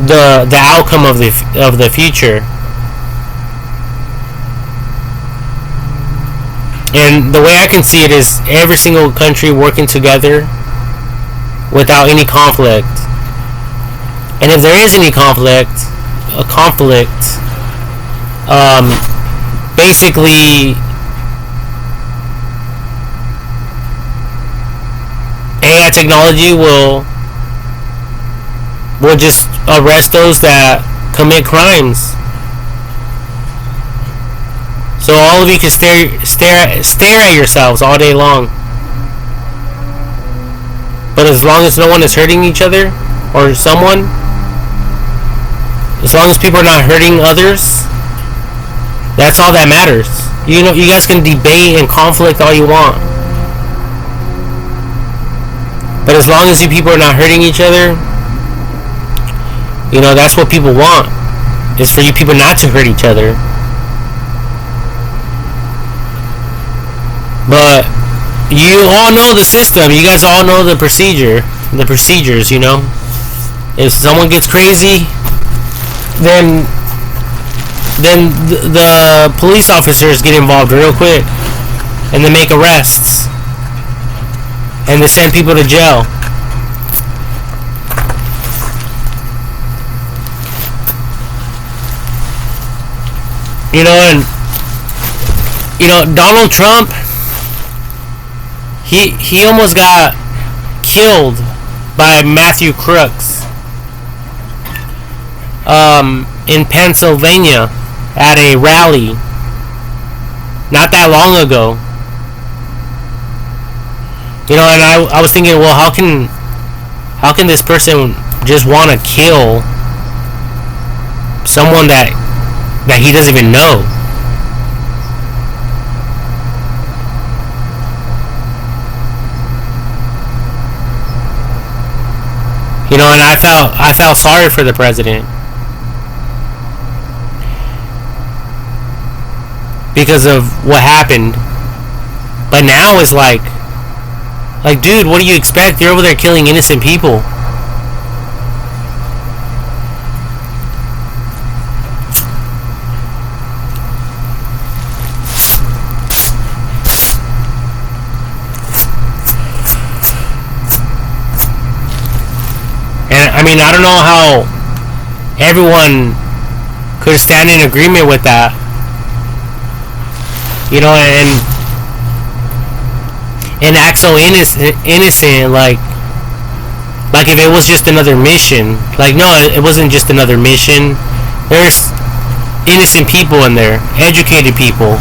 the outcome of the future. And the way I can see it is every single country working together without any conflict. And if there is any conflict, basically AI technology will will just arrest those that commit crimes. So all of you can stare at yourselves all day long. But as long as no one is hurting each other or someone, as long as people are not hurting others, that's all that matters. You know, you guys can debate and conflict all you want, but as long as you people are not hurting each other, you know, that's what people want, is for you people not to hurt each other. But you all know the system. You guys all know the procedures, you know. If someone gets crazy, then the police officers get involved real quick, and they make arrests, and they send people to jail. You know, and you know, Donald Trump, he almost got killed by Matthew Crooks in Pennsylvania at a rally not that long ago. You know, and I was thinking, well, how can this person just want to kill someone that he doesn't even know? You know, and I felt sorry for the president, because of what happened. But now it's like, dude, what do you expect? You're over there killing innocent people. And I mean, I don't know how everyone could stand in agreement with that. You know, and act so innocent, like if it was just another mission. Like, no, it wasn't just another mission. There's innocent people in there, educated people.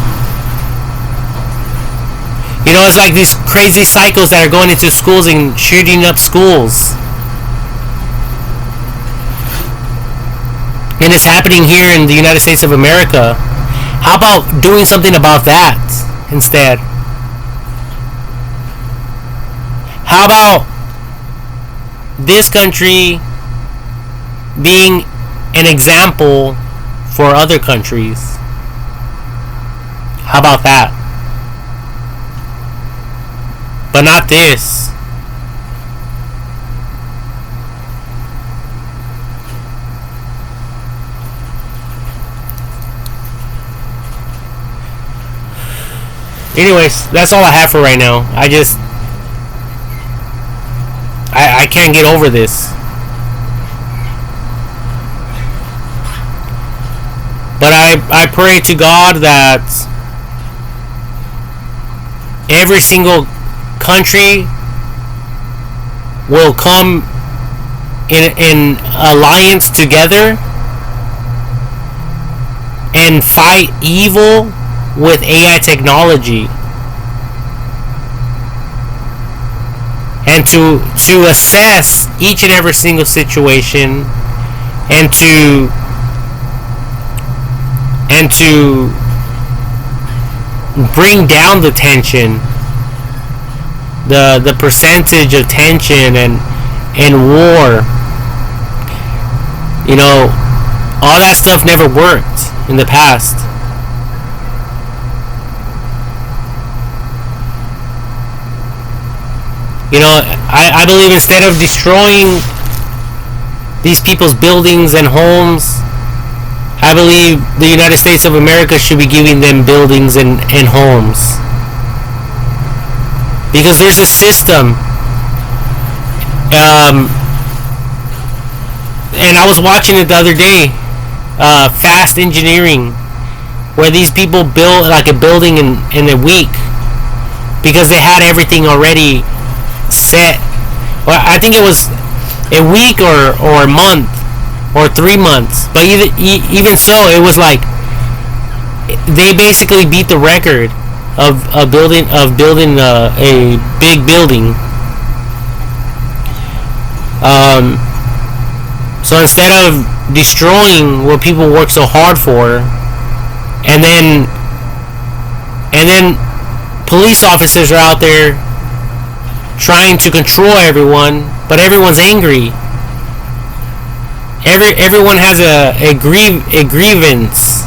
You know, it's like these crazy psychos that are going into schools and shooting up schools. And it's happening here in the United States of America. How about doing something about that instead? How about this country being an example for other countries? How about that? But not this. Anyways, that's all I have for right now. I can't get over this. But I pray to God that every single country will come in alliance together and fight evil with AI technology, and to assess each and every single situation, and to bring down the tension, the percentage of tension and war. You know, all that stuff never worked in the past. You know, I believe instead of destroying these people's buildings and homes, I believe the United States of America should be giving them buildings and homes. Because there's a system. And I was watching it the other day, Fast Engineering, where these people built like a building in a week because they had everything already set. Well, I think it was a week or a month or 3 months. But even so, it was like they basically beat the record of building a big building. So instead of destroying what people work so hard for, and then police officers are out there trying to control everyone, but everyone's angry. Everyone has a grievance,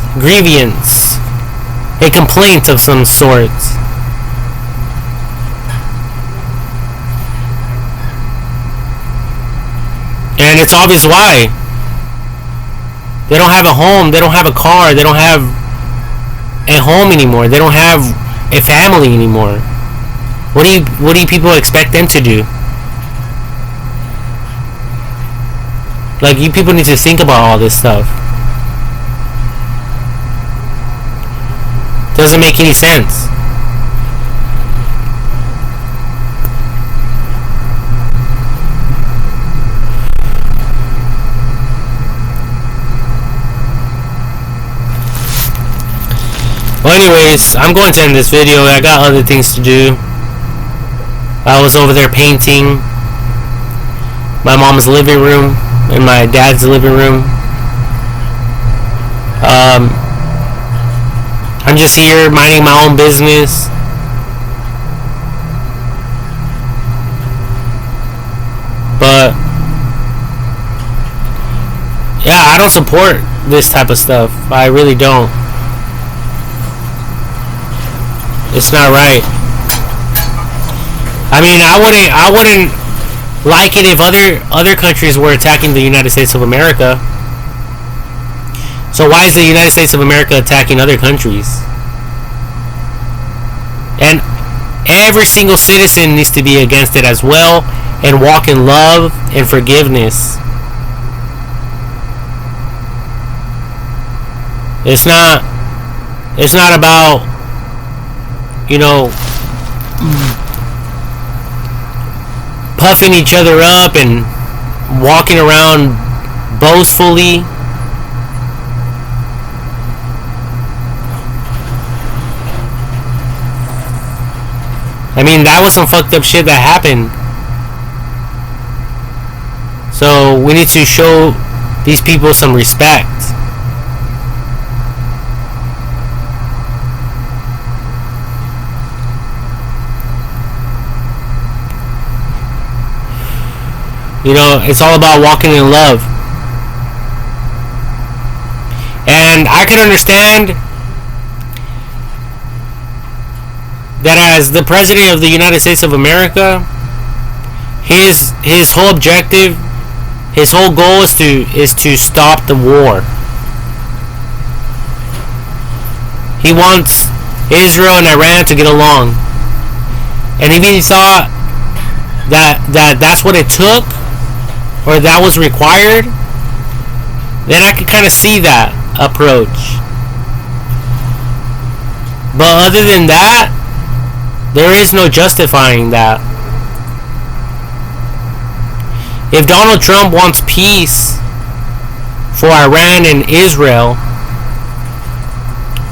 a complaint of some sort. And it's obvious why. They don't have a home, they don't have a car, they don't have a home anymore, they don't have a family anymore. What do you people expect them to do? Like, you people need to think about all this stuff. Doesn't make any sense. Well, anyways, I'm going to end this video. I got other things to do. I was over there painting my mom's living room and my dad's living room. I'm just here minding my own business. But yeah, I don't support this type of stuff. I really don't. It's not right. I mean, I wouldn't like it if other countries were attacking the United States of America. So why is the United States of America attacking other countries? And every single citizen needs to be against it as well, and walk in love and forgiveness. It's not about, you know, puffing each other up and walking around boastfully. I mean, that was some fucked up shit that happened. So we need to show these people some respect. You know, it's all about walking in love. And I can understand that as the President of the United States of America, his whole objective, his whole goal is to stop the war. He wants Israel and Iran to get along. And if he thought that's what it took, or that was required, then I could kind of see that approach. But other than that, there is no justifying that. If Donald Trump wants peace for Iran and Israel,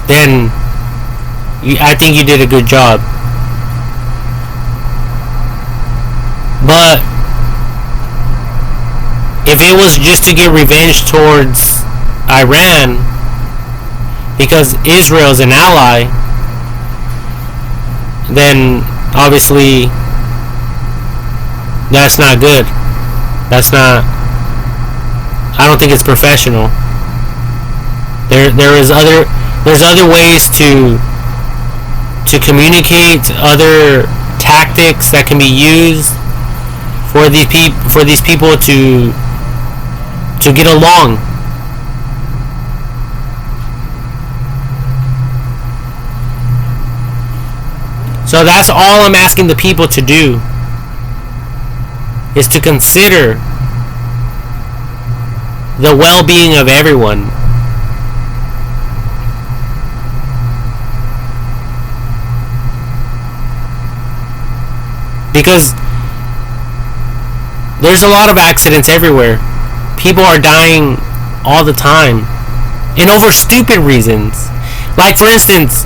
then I think you did a good job. But if it was just to get revenge towards Iran because Israel is an ally, then obviously that's not good. That's not, I don't think it's professional. There's other ways to communicate, other tactics that can be used for these people to get along. So that's all I'm asking the people to do, is to consider the well-being of everyone. Because There's a lot of accidents everywhere. People are dying all the time, and over stupid reasons. Like, for instance,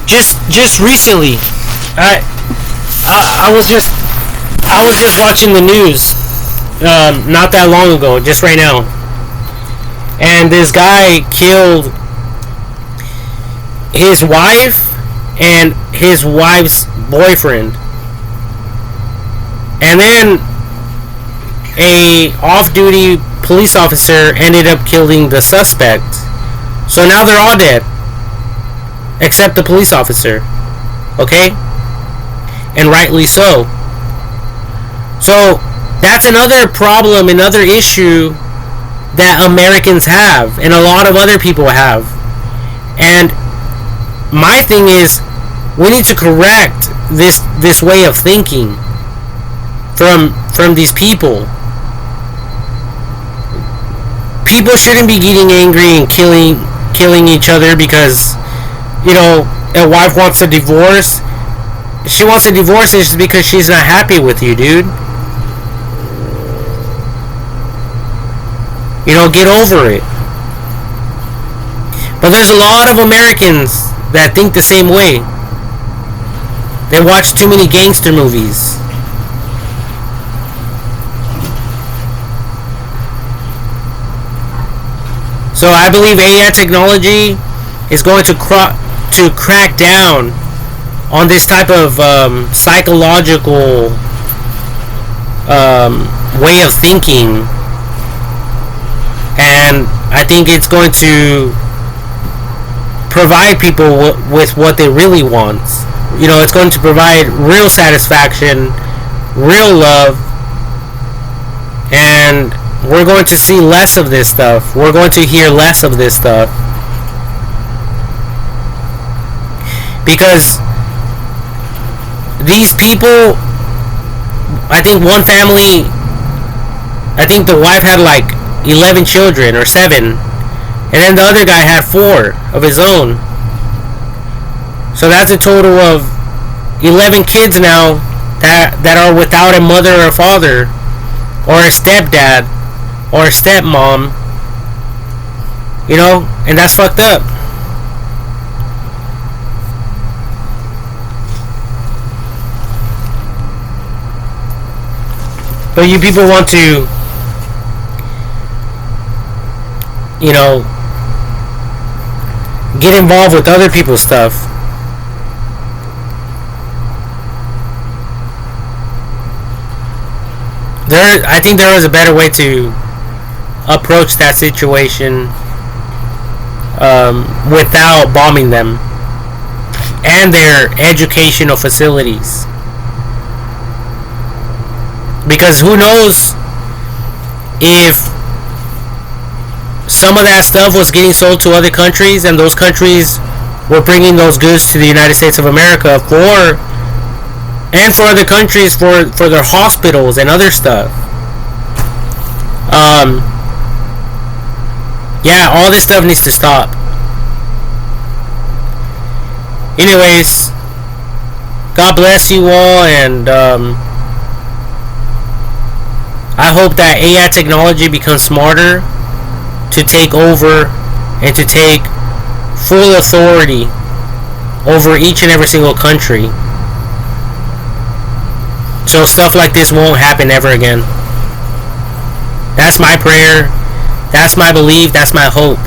just recently, I was just watching the news, not that long ago, just right now, and this guy killed his wife and his wife's boyfriend, and then a off-duty police officer ended up killing the suspect. So now they're all dead, except the police officer. Okay? And rightly so. So that's another problem, another issue that Americans have, and a lot of other people have. And my thing is, we need to correct this way of thinking from these people. People shouldn't be getting angry and killing each other because, you know, a wife wants a divorce. She wants a divorce just because she's not happy with you, dude. You know, get over it. But there's a lot of Americans that think the same way. They watch too many gangster movies. So I believe AI technology is going to crack down on this type of psychological way of thinking, and I think it's going to provide people with what they really want. You know, it's going to provide real satisfaction, real love, and we're going to see less of this stuff. We're going to hear less of this stuff. Because these people, I think one family, I think the wife had like 11 children or 7, and then the other guy had 4 of his own. So that's a total of 11 kids now that are without a mother or father, or a stepdad, or a stepmom. You know, and that's fucked up. But you people want to, you know, get involved with other people's stuff. I think there is a better way to approach that situation without bombing them and their educational facilities. Because who knows if some of that stuff was getting sold to other countries, and those countries were bringing those goods to the United States of America for other countries for their hospitals and other stuff. Yeah, all this stuff needs to stop. Anyways, God bless you all, and I hope that AI technology becomes smarter to take over and to take full authority over each and every single country, so stuff like this won't happen ever again. That's my prayer. That's my belief. That's my hope.